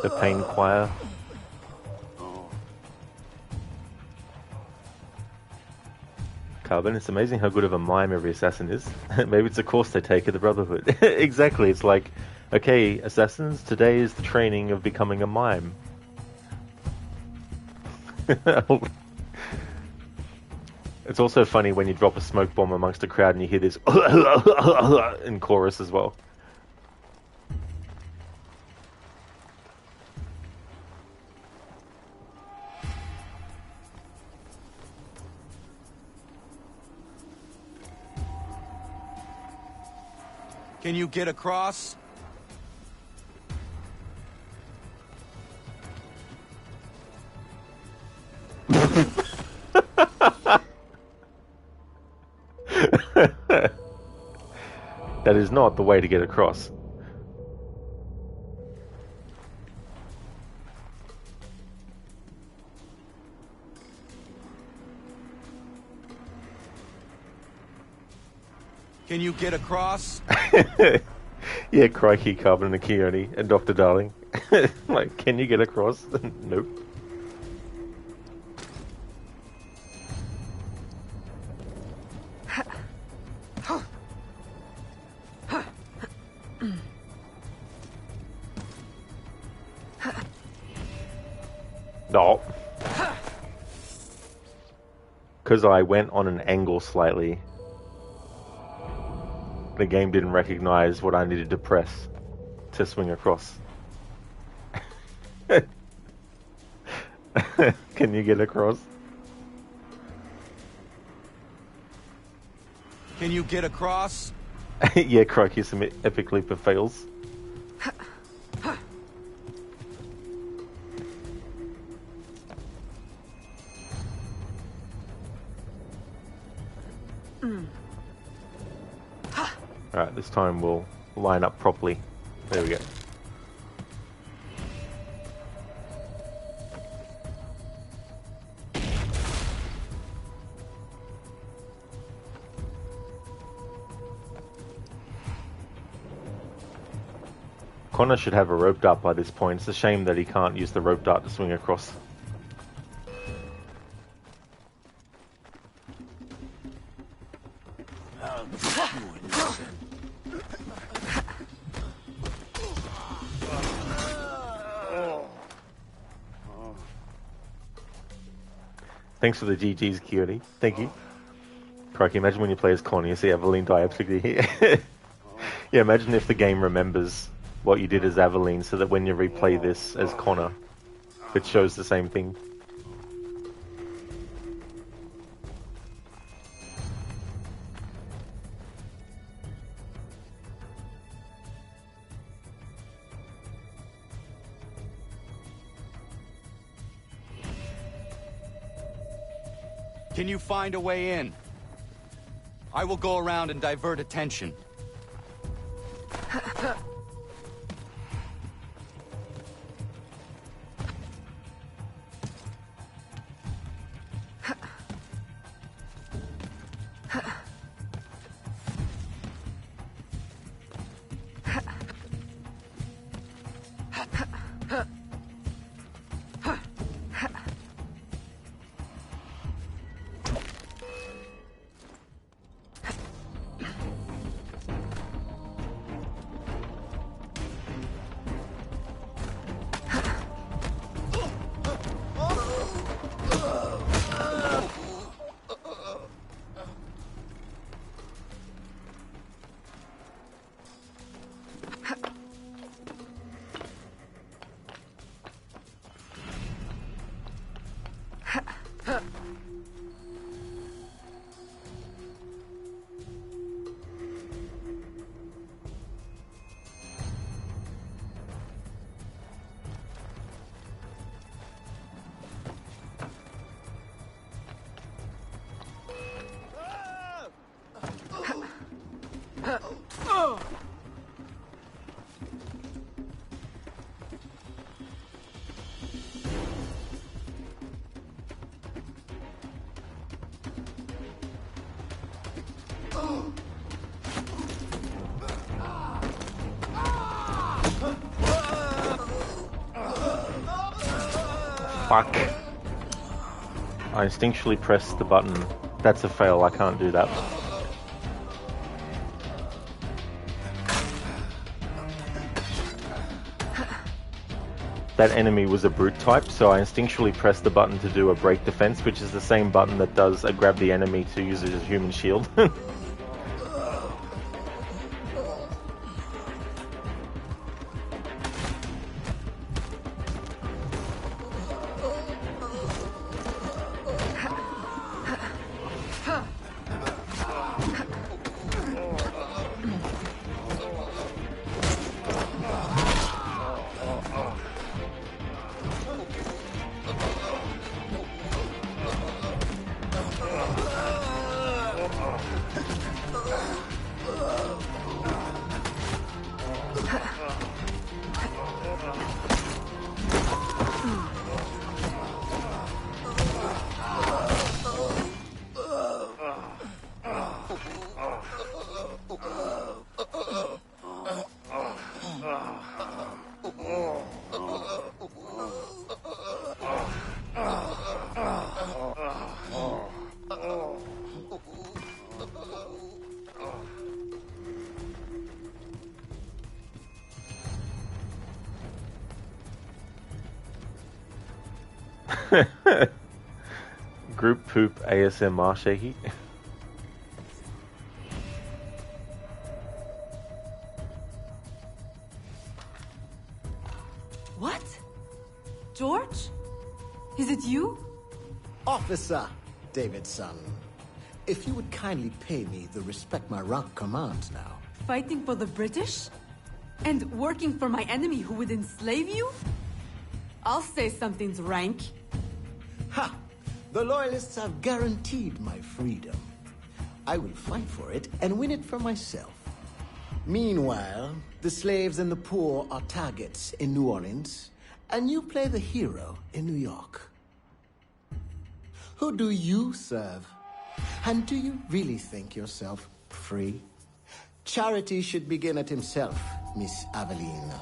The pain choir. Carbon, it's amazing how good of a mime every assassin is. Maybe it's a course they take at the Brotherhood. Exactly, it's like, okay, assassins, today is the training of becoming a mime. It's also funny when you drop a smoke bomb amongst a crowd and you hear this in chorus as well.
Can you get across?
That is not the way to get across.
Can you get across?
Yeah, crikey, Carbon and Keone and Dr. Darling. Like, can you get across? Nope. No. Because I went on an angle slightly. The game didn't recognize what I needed to press to swing across. Can you get across?
Can you get across?
Yeah, crikey, some epic leap of fails. Alright, this time we'll line up properly. There we go. Connor should have a rope dart by this point. It's a shame that he can't use the rope dart to swing across. Thanks for the GG's, Keone. Thank you. Crikey, imagine when you play as Connor, you see Aveline die absolutely here. Yeah, imagine if the game remembers what you did as Aveline so that when you replay this as Connor, it shows the same thing.
Can you find a way in? I will go around and divert attention.
Fuck. I instinctually pressed the button. That's a fail, I can't do that. That enemy was a brute type, so I instinctually pressed the button to do a break defense, which is the same button that does a grab the enemy to use it as a human shield. Group poop ASMR shaky.
What? George? Is it you?
Officer Davidson, if you would kindly pay me the respect my rank commands now.
Fighting for the British? And working for my enemy who would enslave you? I'll say something's rank.
Ha! The Loyalists have guaranteed my freedom. I will fight for it and win it for myself. Meanwhile, the slaves and the poor are targets in New Orleans, and you play the hero in New York. Who do you serve? And do you really think yourself free? Charity should begin at himself, Miss Aveline.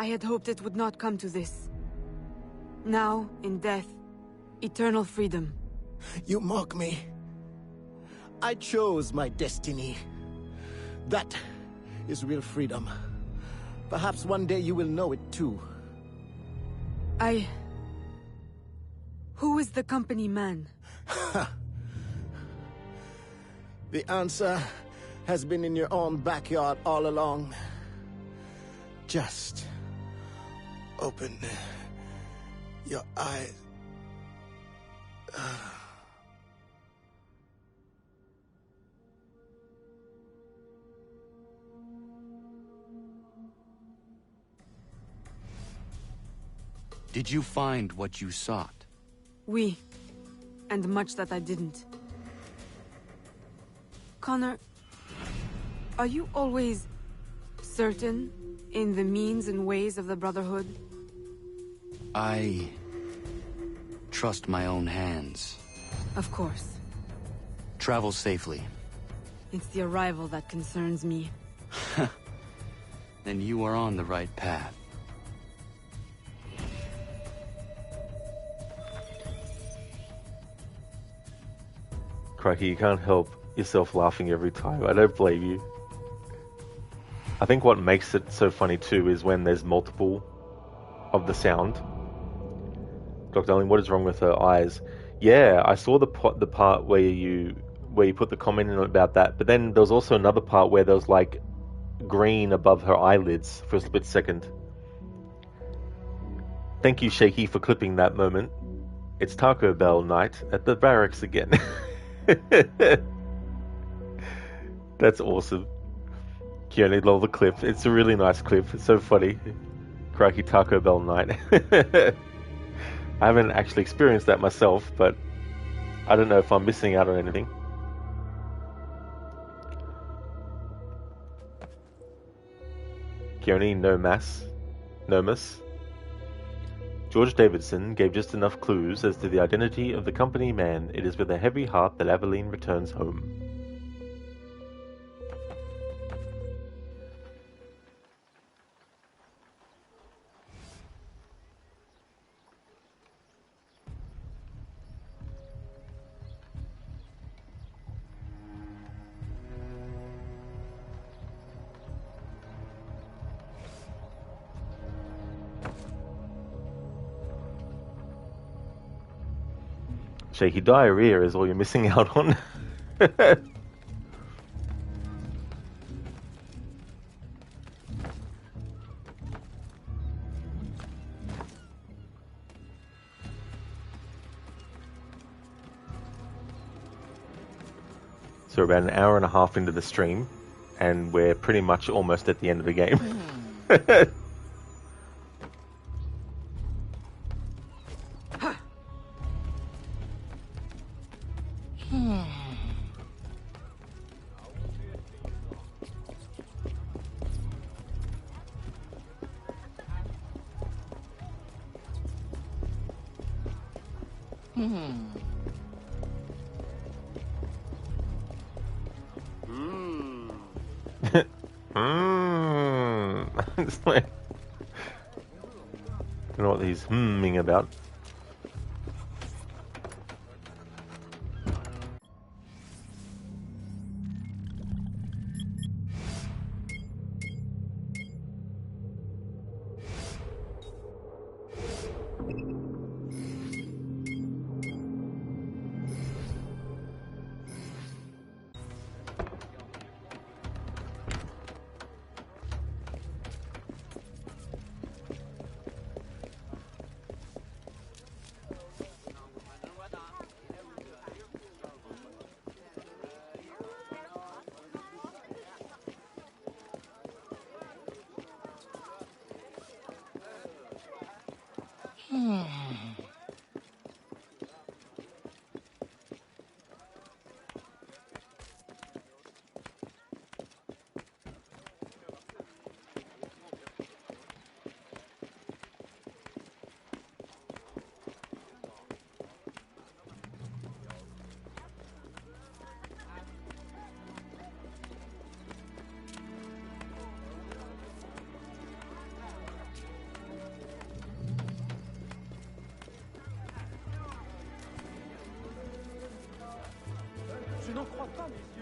I had hoped it would not come to this. Now, in death, eternal freedom.
You mock me. I chose my destiny. That is real freedom. Perhaps one day you will know it too.
I Who is the company man?
The answer has been in your own backyard all along. Just open your eyes.
Did you find what you sought?
Oui. And much that I didn't. Connor, are you always certain in the means and ways of the Brotherhood?
I trust my own hands.
Of course.
Travel safely.
It's the arrival that concerns me.
Then you are on the right path.
Crikey, you can't help yourself laughing every time. I don't blame you. I think what makes it so funny too is when there's multiple of the sound. Dr. Darling, what is wrong with her eyes? Yeah, I saw the part where you put the comment in about that, but then there was also another part where there was like green above her eyelids for a split second. Thank you, Shaky, for clipping that moment. It's Taco Bell night at the barracks again. That's awesome. Keone, love the clip. It's a really nice clip. It's so funny. Crikey, Taco Bell night. I haven't actually experienced that myself, but I don't know if I'm missing out on anything. Keone, no mas. George Davidson gave just enough clues as to the identity of the company man. It is with a heavy heart that Aveline returns home. Shaky, diarrhea is all you're missing out on. So we're about an hour and a half into the stream, and we're pretty much almost at the end of the game. It's like, I don't know what he's humming about.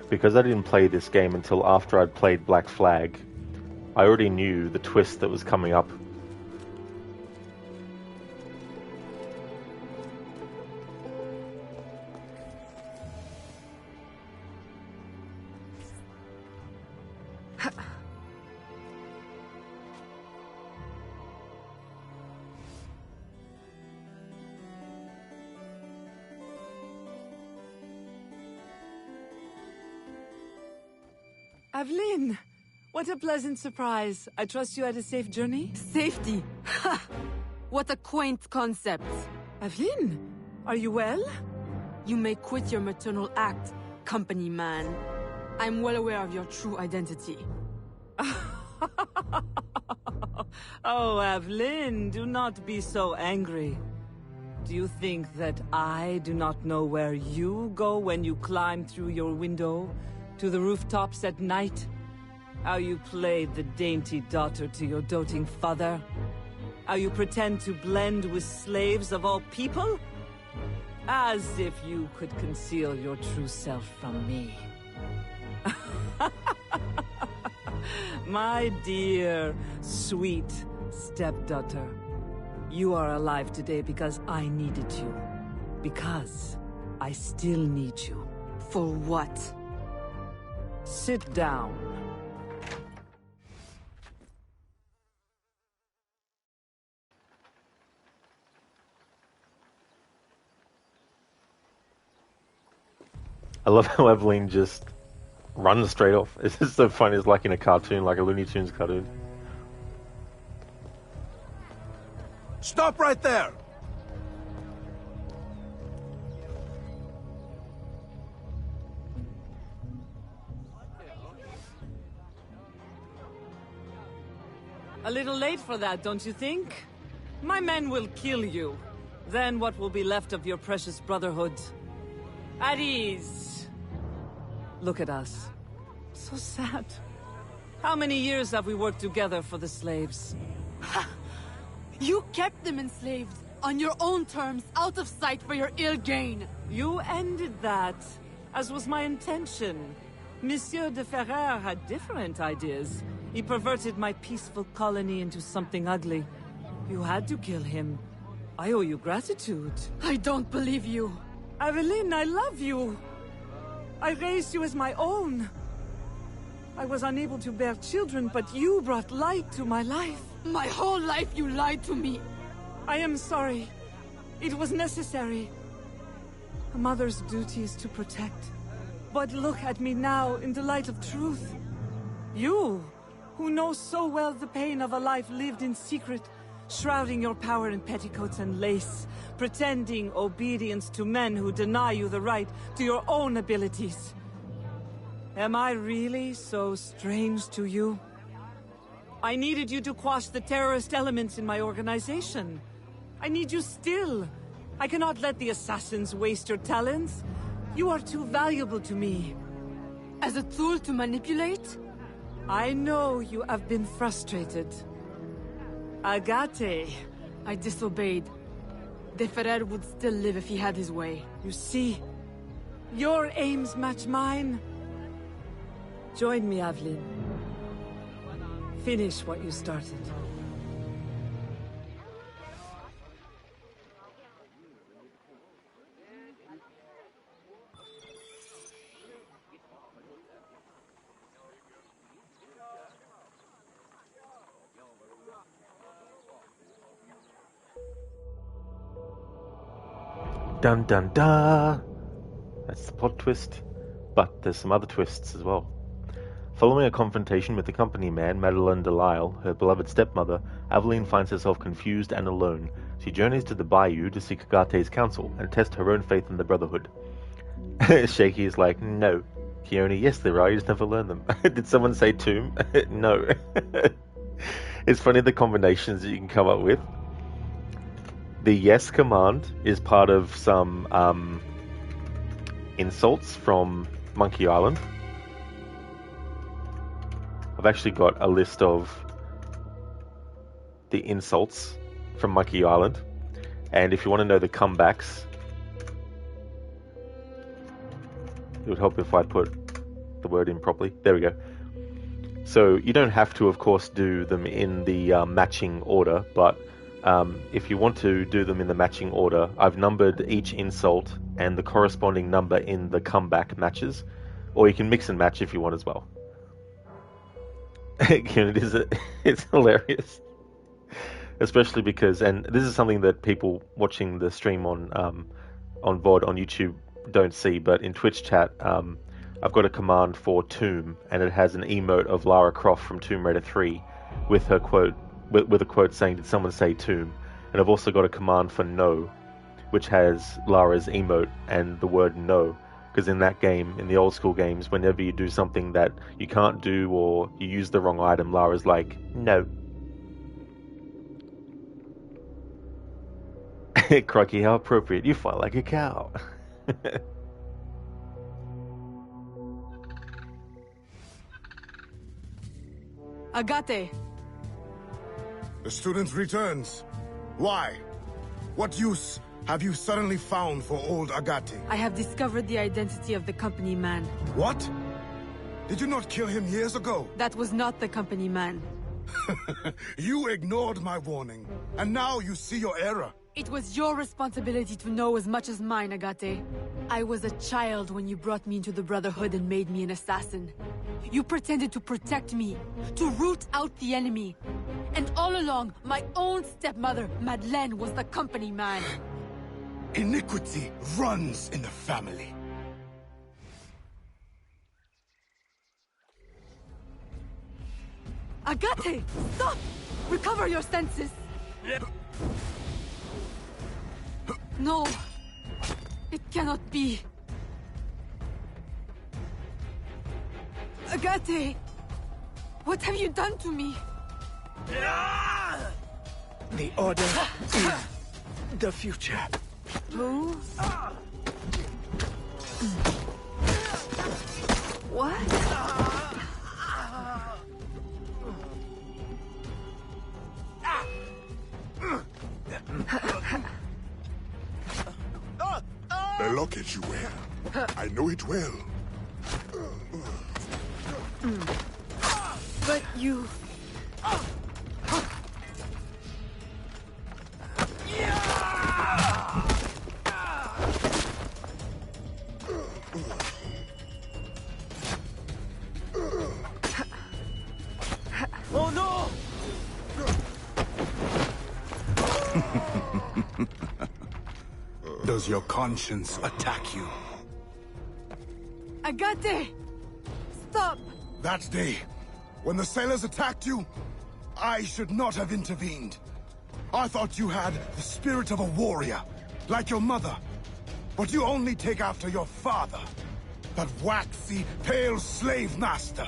Because I didn't play this game until after I'd played Black Flag, I already knew the twist that was coming up.
Aveline! What a pleasant surprise. I trust you had a safe journey?
Safety? Ha! What a quaint concept.
Aveline, are you well?
You may quit your maternal act, company man. I'm well aware of your true identity.
Oh, Aveline, do not be so angry. Do you think that I do not know where you go when you climb through your window to the rooftops at night? How you played the dainty daughter to your doting father? How you pretend to blend with slaves of all people? As if you could conceal your true self from me. My dear, sweet stepdaughter. You are alive today because I needed you. Because I still need you.
For what?
Sit down.
I love how Aveline just runs straight off. It's just so funny. It's like in a cartoon, like a Looney Tunes cartoon.
Stop right there!
A little late for that, don't you think? My men will kill you. Then what will be left of your precious brotherhood? At ease. Look at us. So sad. How many years have we worked together for the slaves?
You kept them enslaved, on your own terms, out of sight for your ill gain.
You ended that, as was my intention. Monsieur de Ferrer had different ideas. He perverted my peaceful colony into something ugly. You had to kill him. I owe you gratitude.
I don't believe you.
Aveline, I love you. I raised you as my own. I was unable to bear children, but you brought light to my life.
My whole life you lied to me.
I am sorry. It was necessary. A mother's duty is to protect. But look at me now in the light of truth. You, who know so well the pain of a life lived in secret, shrouding your power in petticoats and lace, pretending obedience to men who deny you the right to your own abilities. Am I really so strange to you? I needed you to quash the terrorist elements in my organization. I need you still. I cannot let the assassins waste your talents. You are too valuable to me.
As a tool to manipulate?
I know you have been frustrated. Agate.
I disobeyed. De Ferrer would still live if he had his way.
You see, your aims match mine. Join me, Aveline. Finish what you started.
Dun dun dun! That's the plot twist. But there's some other twists as well. Following a confrontation with the company man, Madeleine Delisle, her beloved stepmother, Aveline finds herself confused and alone. She journeys to the bayou to seek Agate's counsel and test her own faith in the Brotherhood. Shaky is like, no. Keone, yes there are, you just never learn them. Did someone say tomb? No. It's funny the combinations that you can come up with. The yes command is part of some insults from Monkey Island. I've actually got a list of the insults from Monkey Island, and if you want to know the comebacks, it would help if I put the word in properly. There we go. So you don't have to, of course, do them in the matching order, but if you want to do them in the matching order, I've numbered each insult and the corresponding number in the comeback matches, or you can mix and match if you want as well. It's hilarious, especially because, and this is something that people watching the stream on VOD on YouTube don't see, but in Twitch chat, I've got a command for Tomb, and it has an emote of Lara Croft from Tomb Raider 3 with her quote, with a quote saying, "Did someone say Tomb?" And I've also got a command for No, which has Lara's emote and the word no. Because in that game, in the old school games, whenever you do something that you can't do or you use the wrong item, Lara's like, no. Crikey, how appropriate. You fight like a cow.
Agate!
The student returns. Why? What use have you suddenly found for old Agate?
I have discovered the identity of the company man.
What? Did you not kill him years ago?
That was not the company man.
You ignored my warning, and now you see your error.
It was your responsibility to know as much as mine, Agate. I was a child when you brought me into the Brotherhood and made me an assassin. You pretended to protect me, to root out the enemy. And all along, my own stepmother, Madeleine, was the company man.
Iniquity runs in the family.
Agate! Stop! Recover your senses! No! It cannot be! Agate! What have you done to me?
The Order is the future.
Who? What?
The locket you wear. I know it well.
But you...
Oh no! Does your conscience attack you?
Agate! Stop!
That day, when the sailors attacked you, I should not have intervened. I thought you had the spirit of a warrior, like your mother. But you only take after your father, that waxy, pale slave master.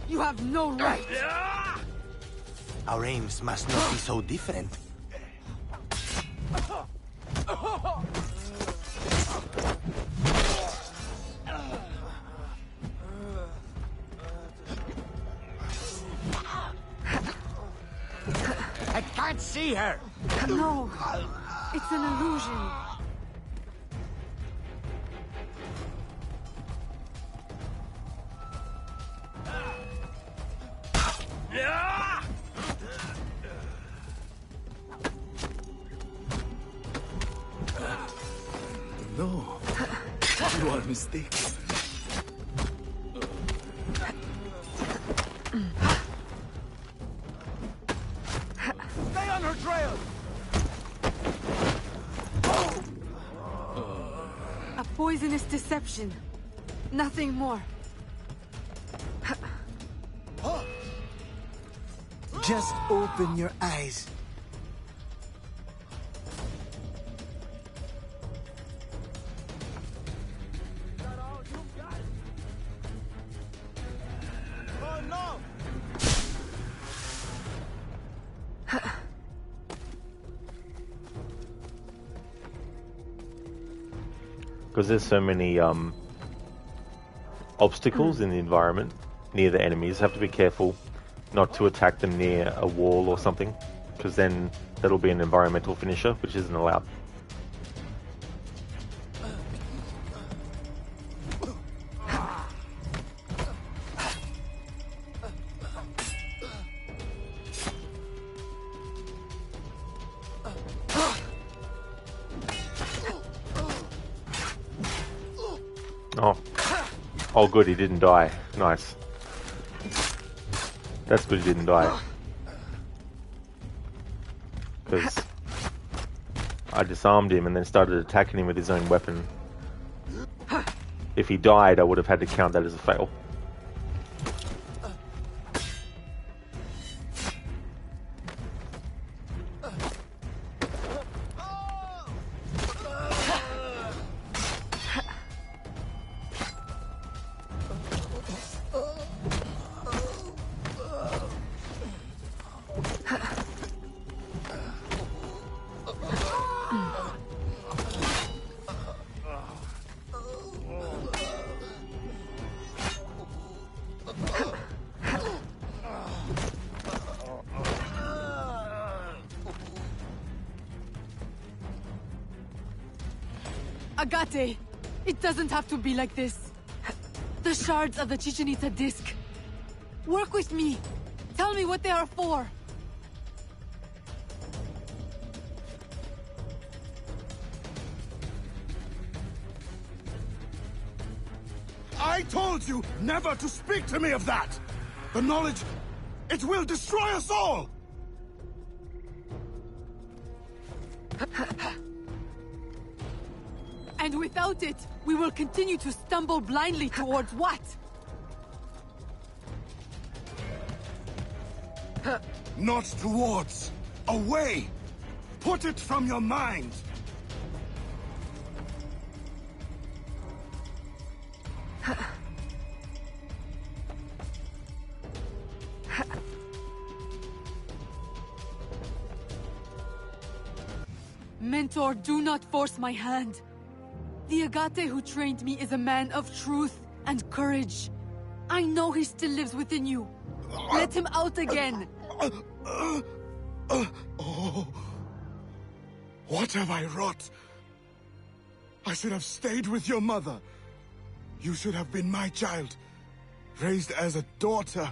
You have no right!
Our aims must not be so different.
I can't see her!
No! It's an illusion!
No, you are mistaken.
Stay on her trail!
A poisonous deception. Nothing more.
Just open your eyes.
Because there's so many obstacles in the environment near the enemies, have to be careful not to attack them near a wall or something, because then that'll be an environmental finisher, which isn't allowed. Oh, good, he didn't die. Nice. That's good he didn't die. Because I disarmed him and then started attacking him with his own weapon. If he died, I would have had to count that as a fail.
Agate! It doesn't have to be like this. The shards of the Chichen Itza disc. Work with me. Tell me what they are for.
I told you never to speak to me of that! The knowledge, it will destroy us all!
And without it, we will continue to stumble blindly towards what?
Not towards. Away! Put it from your mind!
Mentor, do not force my hand. The Agate who trained me is a man of truth and courage. I know he still lives within you. Let him out again.
Oh. What have I wrought? I should have stayed with your mother. You should have been my child. Raised as a daughter.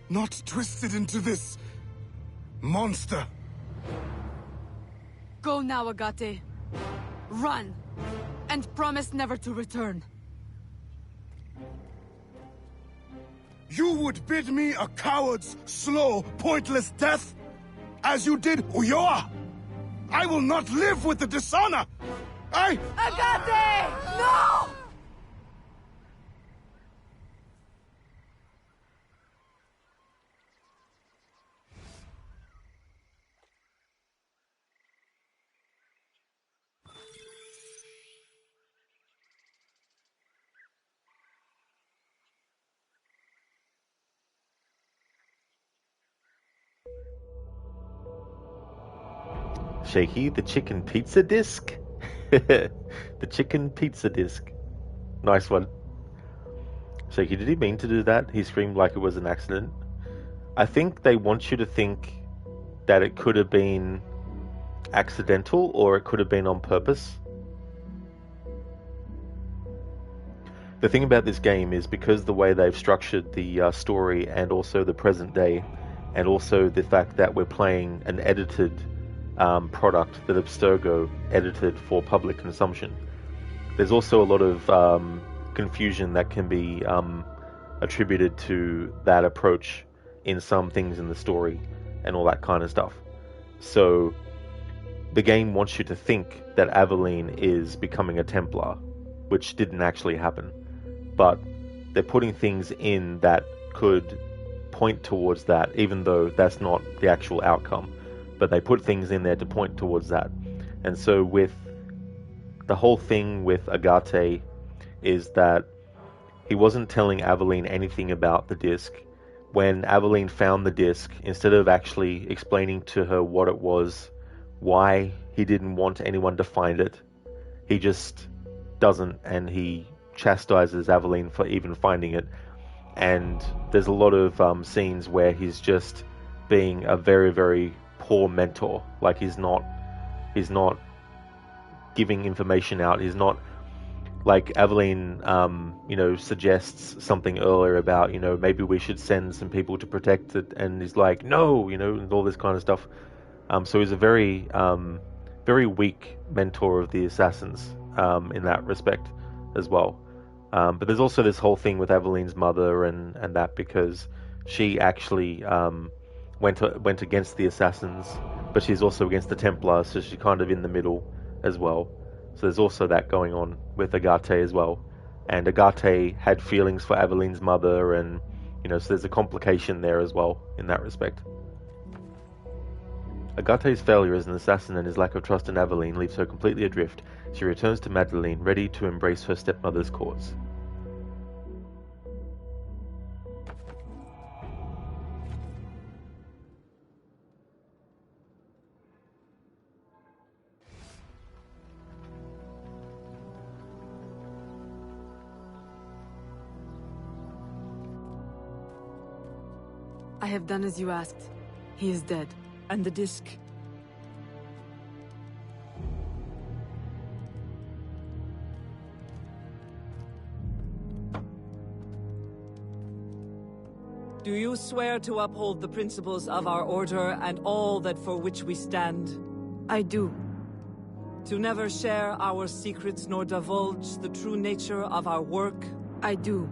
Not twisted into this monster.
Go now, Agate. Run. And promise never to return.
You would bid me a coward's slow, pointless death? As you did Ulloa? I will not live with the dishonor!
Agate! No!
Shaky, the chicken pizza disc? The chicken pizza disc. Nice one. Shaky, did he mean to do that? He screamed like it was an accident. I think they want you to think that it could have been accidental or it could have been on purpose. The thing about this game is because the way they've structured the story and also the present day and also the fact that we're playing an edited product that Abstergo edited for public consumption. There's also a lot of confusion that can be attributed to that approach in some things in the story and all that kind of stuff. So the game wants you to think that Aveline is becoming a Templar, which didn't actually happen. But they're putting things in that could point towards that, even though that's not the actual outcome. But they put things in there to point towards that. And so with the whole thing with Agate is that he wasn't telling Aveline anything about the disc. When Aveline found the disc, instead of actually explaining to her what it was, why he didn't want anyone to find it, he just doesn't, and he chastises Aveline for even finding it. And there's a lot of scenes where he's just being a very, very poor mentor. Like he's not giving information out. He's not like Aveline suggests something earlier about, maybe we should send some people to protect it, and he's like, no, and all this kind of stuff. So he's a very very weak mentor of the assassins in that respect as well. But there's also this whole thing with Aveline's mother and that, because she actually went against the assassins, but she's also against the Templars, so she's kind of in the middle as well. So there's also that going on with Agate as well. And Agate had feelings for Aveline's mother, and so there's a complication there as well in that respect. Agate's failure as an assassin and his lack of trust in Aveline leaves her completely adrift. She returns to Madeleine, ready to embrace her stepmother's cause.
I have done as you asked. He is dead.
And the disc? Do you swear to uphold the principles of our order and all that for which we stand?
I do.
To never share our secrets nor divulge the true nature of our work?
I do.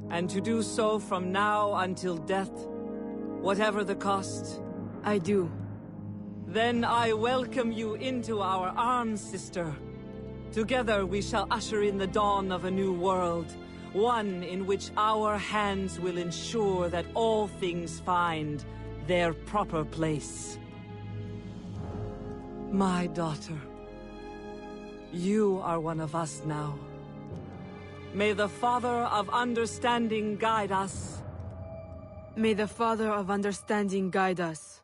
And to do so from now until death, whatever the cost?
I do.
Then I welcome you into our arms, sister. Together we shall usher in the dawn of a new world, one in which our hands will ensure that all things find their proper place. My daughter, you are one of us now. May the Father of Understanding guide us.
May the Father of Understanding guide us.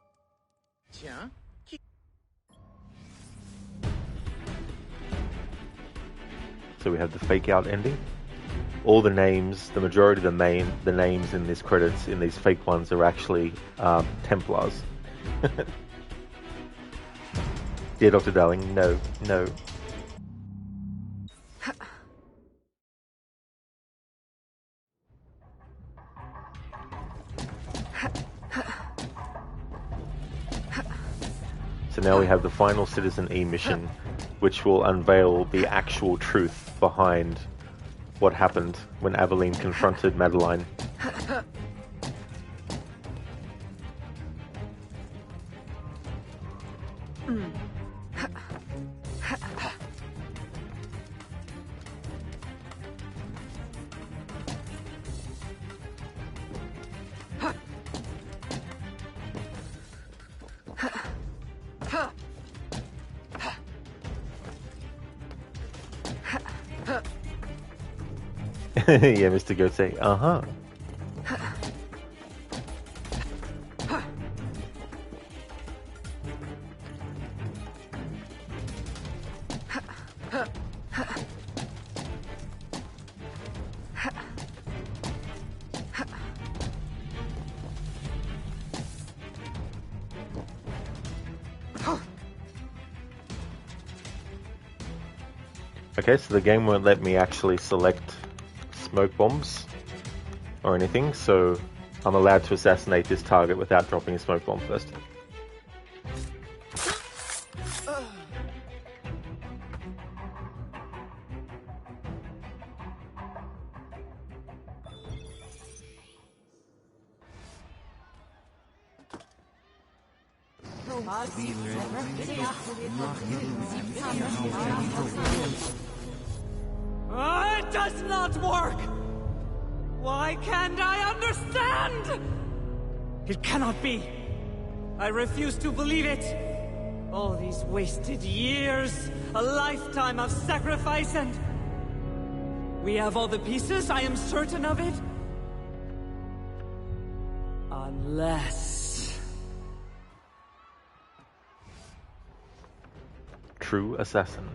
So we have the fake out ending. All the names, the majority of the names in these credits, in these fake ones, are actually Templars. Dear Dr. Darling, no. So now we have the final Citizen E mission, which will unveil the actual truth behind what happened when Aveline confronted Madeleine. Yeah, Mr. Goatsy. Uh-huh. Okay, so the game won't let me actually select smoke bombs or anything, so I'm allowed to assassinate this target without dropping a smoke bomb first.
It does not work! Why can't I understand? It cannot be. I refuse to believe it. All these wasted years, a lifetime of sacrifice, and... we have all the pieces, I am certain of it. Unless...
True assassin.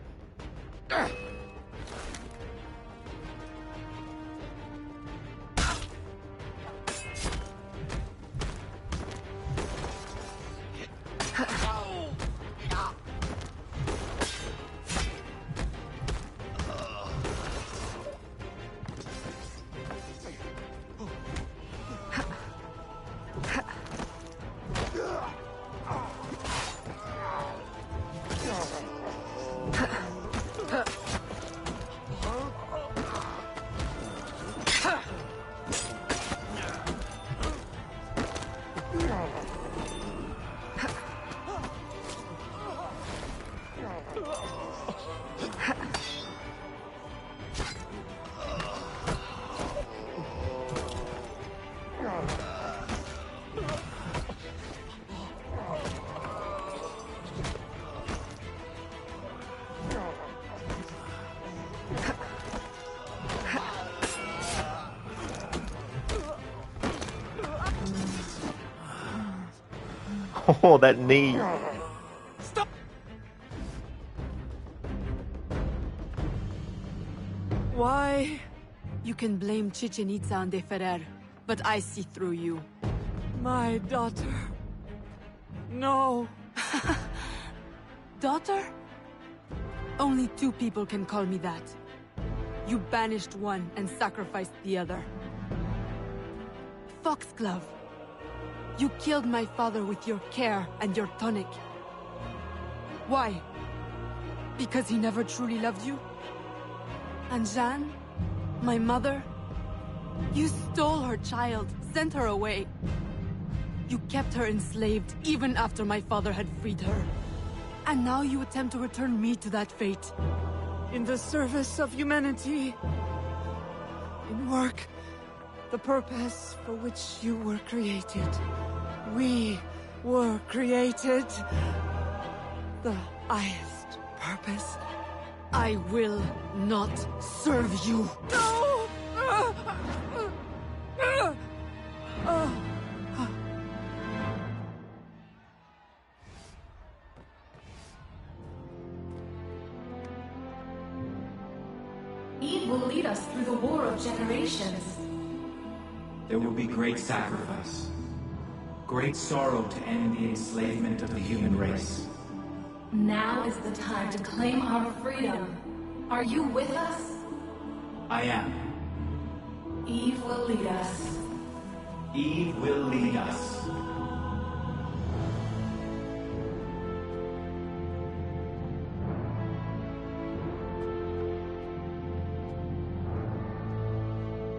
Oh, that knee.
Stop! Why? You can blame Chichen Itza and De Ferrer, but I see through you.
My daughter. No.
Daughter? Only two people can call me that. You banished one and sacrificed the other. Foxglove. You killed my father with your care and your tonic. Why? Because he never truly loved you? And Jeanne? My mother? You stole her child, sent her away. You kept her enslaved even after my father had freed her. And now you attempt to return me to that fate.
In the service of humanity. In work. The purpose for which you were created. We were created. The highest purpose.
I will not serve you.
No!
Eve will lead us through the war of generations.
There will be great sacrifice. Great sorrow to end the enslavement of the human race.
Now is the time to claim our freedom. Are you with us?
I am.
Eve will lead us.
Eve will lead us.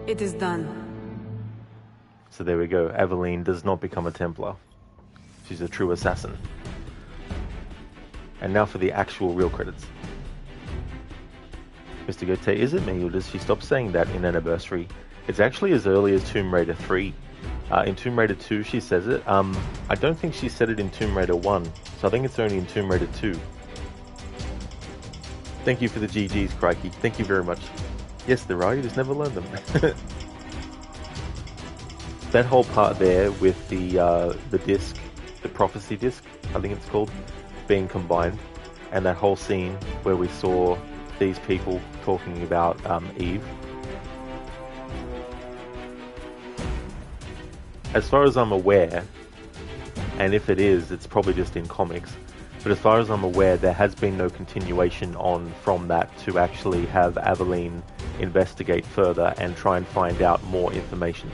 It is done.
So there we go. Aveline does not become a Templar. She's a true assassin. And now for the actual real credits. Mr. Gote, is it me or does she stop saying that in Anniversary? It's actually as early as Tomb Raider 3. In Tomb Raider 2 she says it. I don't think she said it in Tomb Raider 1. So I think it's only in Tomb Raider 2. Thank you for the GGs, crikey. Thank you very much. Yes, there are. You just never learn them. That whole part there with the disc, the prophecy disc, I think it's called, being combined, and that whole scene where we saw these people talking about Eve. As far as I'm aware, and if it is, it's probably just in comics, but as far as I'm aware, there has been no continuation on from that to actually have Aveline investigate further and try and find out more information.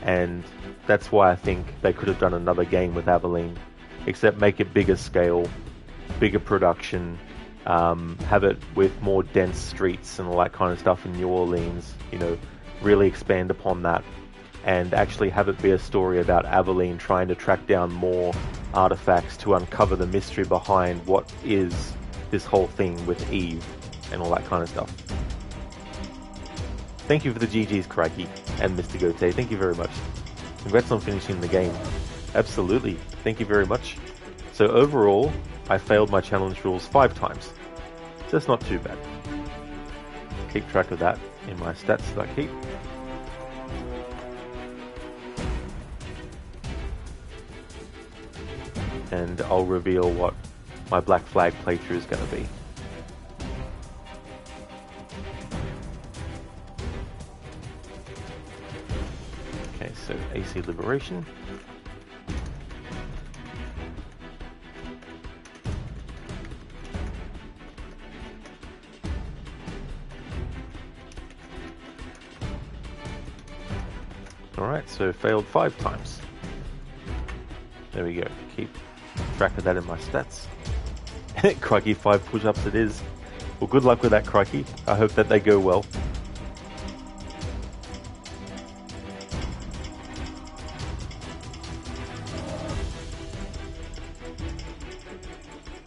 And that's why I think they could have done another game with Aveline, except make it bigger scale, bigger production, have it with more dense streets and all that kind of stuff in New Orleans, you know, really expand upon that, and actually have it be a story about Aveline trying to track down more artifacts to uncover the mystery behind what is this whole thing with Eve and all that kind of stuff. Thank you for the GG's, crikey, and Mr. Gote. Thank you very much. Congrats on finishing the game. Absolutely. Thank you very much. So overall, I failed my challenge rules 5 times. So that's not too bad. Keep track of that in my stats that I keep. And I'll reveal what my Black Flag playthrough is going to be. Okay, so AC Liberation. Alright, so failed 5 times. There we go. Keep track of that in my stats. Crikey, 5 push-ups it is. Well, good luck with that, crikey. I hope that they go well.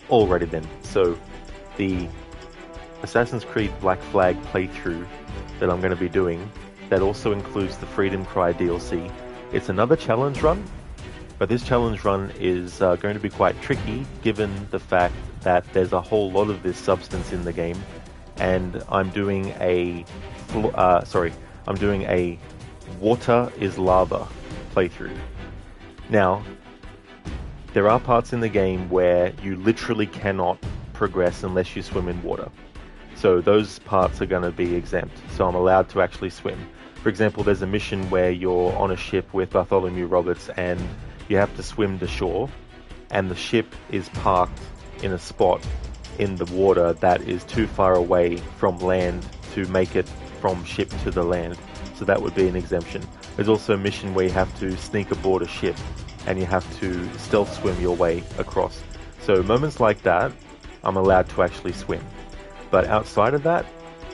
Alrighty then, so the Assassin's Creed Black Flag playthrough that I'm going to be doing, that also includes the Freedom Cry DLC. It's another challenge run, but this challenge run is going to be quite tricky given the fact that there's a whole lot of this substance in the game, and I'm doing a water is lava playthrough. Now, there are parts in the game where you literally cannot progress unless you swim in water. So those parts are going to be exempt. So I'm allowed to actually swim. For example, there's a mission where you're on a ship with Bartholomew Roberts and you have to swim to shore, and the ship is parked in a spot in the water that is too far away from land to make it from ship to the land. So that would be an exemption. There's also a mission where you have to sneak aboard a ship and you have to stealth swim your way across. So moments like that, I'm allowed to actually swim. But outside of that,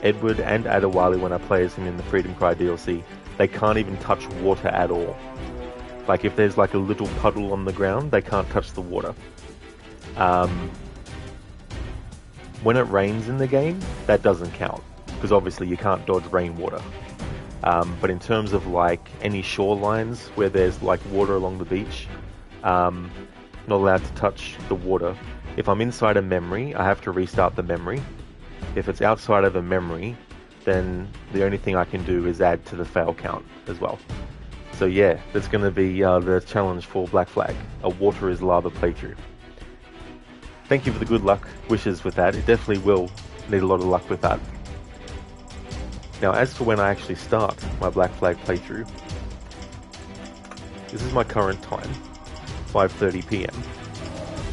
Edward and Adewale, when I play as him in the Freedom Cry DLC, they can't even touch water at all. Like if there's like a little puddle on the ground, they can't touch the water. When it rains in the game, that doesn't count, because obviously you can't dodge rainwater. But in terms of like any shorelines where there's like water along the beach, not allowed to touch the water. If I'm inside a memory, I have to restart the memory. If it's outside of a memory, then the only thing I can do is add to the fail count as well. So yeah, that's going to be the challenge for Black Flag, a Water is Lava playthrough. Thank you for the good luck wishes with that. It definitely will need a lot of luck with that. Now, as for when I actually start my Black Flag playthrough, this is my current time, 5:30 PM,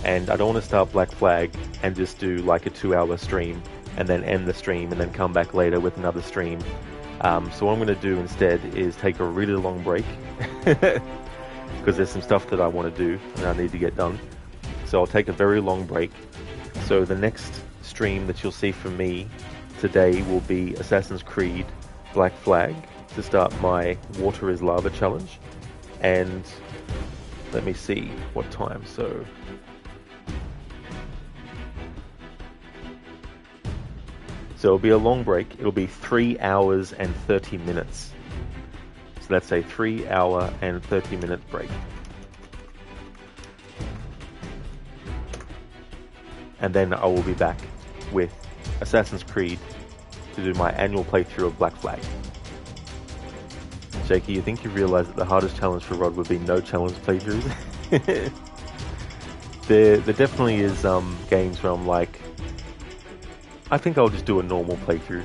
and I don't want to start Black Flag and just do like a 2-hour stream and then end the stream and then come back later with another stream. So what I'm going to do instead is take a really long break because there's some stuff that I want to do and I need to get done. So I'll take a very long break. So the next stream that you'll see from me today will be Assassin's Creed Black Flag to start my Water is Lava challenge. And let me see what time. So it'll be a long break. It'll be 3 hours and 30 minutes. So that's a 3-hour and 30-minute break. And then I will be back with Assassin's Creed to do my annual playthrough of Black Flag. Shaky, you think you realize that the hardest challenge for Rod would be no challenge playthroughs? There definitely is games where I'm like, I think I'll just do a normal playthrough.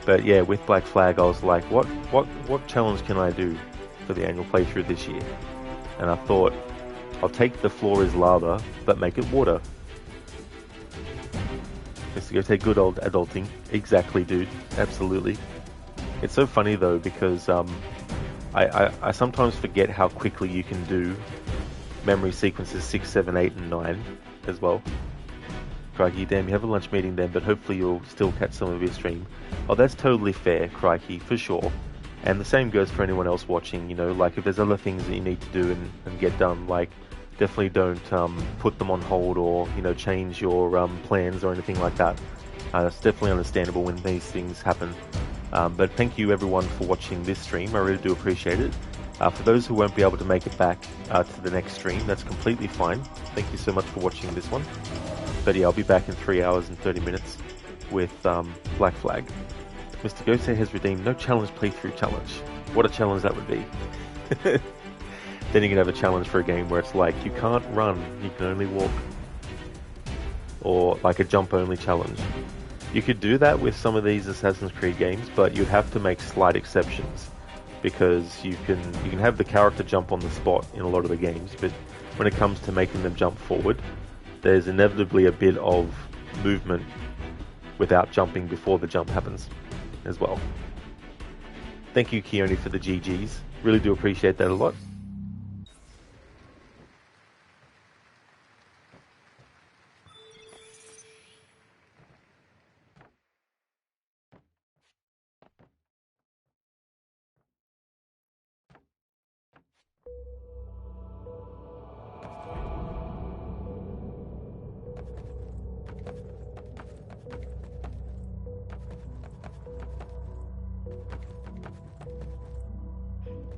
But yeah, with Black Flag, I was like, what challenge can I do for the annual playthrough this year? And I thought, I'll take the floor is lava, but make it water. Just to go take good old adulting. Exactly, dude. Absolutely. It's so funny though, because I sometimes forget how quickly you can do memory sequences 6, 7, 8, and 9 as well. Crikey, damn, you have a lunch meeting then, but hopefully you'll still catch some of your stream. Oh, that's totally fair, Crikey, for sure. And the same goes for anyone else watching, you know, like if there's other things that you need to do and get done, like definitely don't put them on hold or, you know, change your plans or anything like that. It's definitely understandable when these things happen. But thank you everyone for watching this stream, I really do appreciate it. For those who won't be able to make it back to the next stream, that's completely fine. Thank you so much for watching this one. But yeah, I'll be back in 3 hours and 30 minutes with Black Flag. Mr. Gose has redeemed no challenge playthrough challenge. What a challenge that would be. Then you can have a challenge for a game where it's like, you can't run, you can only walk. Or like a jump only challenge. You could do that with some of these Assassin's Creed games, but you'd have to make slight exceptions. Because you can have the character jump on the spot in a lot of the games, but when it comes to making them jump forward, there's inevitably a bit of movement without jumping before the jump happens as well. Thank you, Keone, for the GGs. Really do appreciate that a lot.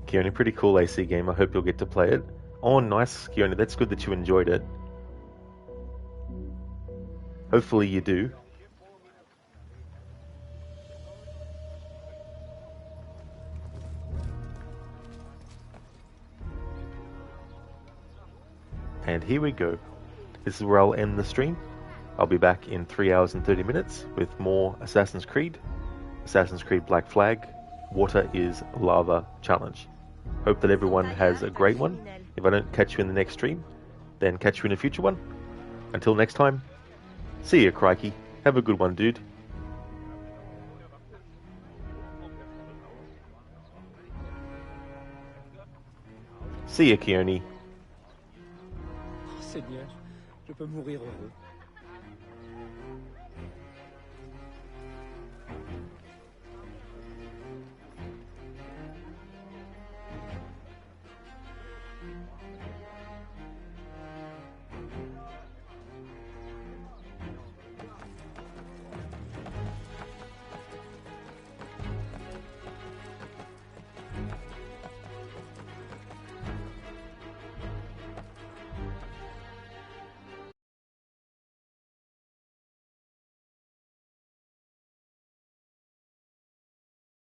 Keone, pretty cool AC game. I hope you'll get to play it. Oh, nice, Keone. That's good that you enjoyed it. Hopefully you do. And here we go. This is where I'll end the stream. I'll be back in 3 hours and 30 minutes with more Assassin's Creed Black Flag, Water is Lava Challenge. Hope that everyone has a great one. If I don't catch you in the next stream, then catch you in a future one. Until next time, see ya, crikey. Have a good one, dude. See ya, Keone.
Oh, Seigneur, je peux mourir heureux.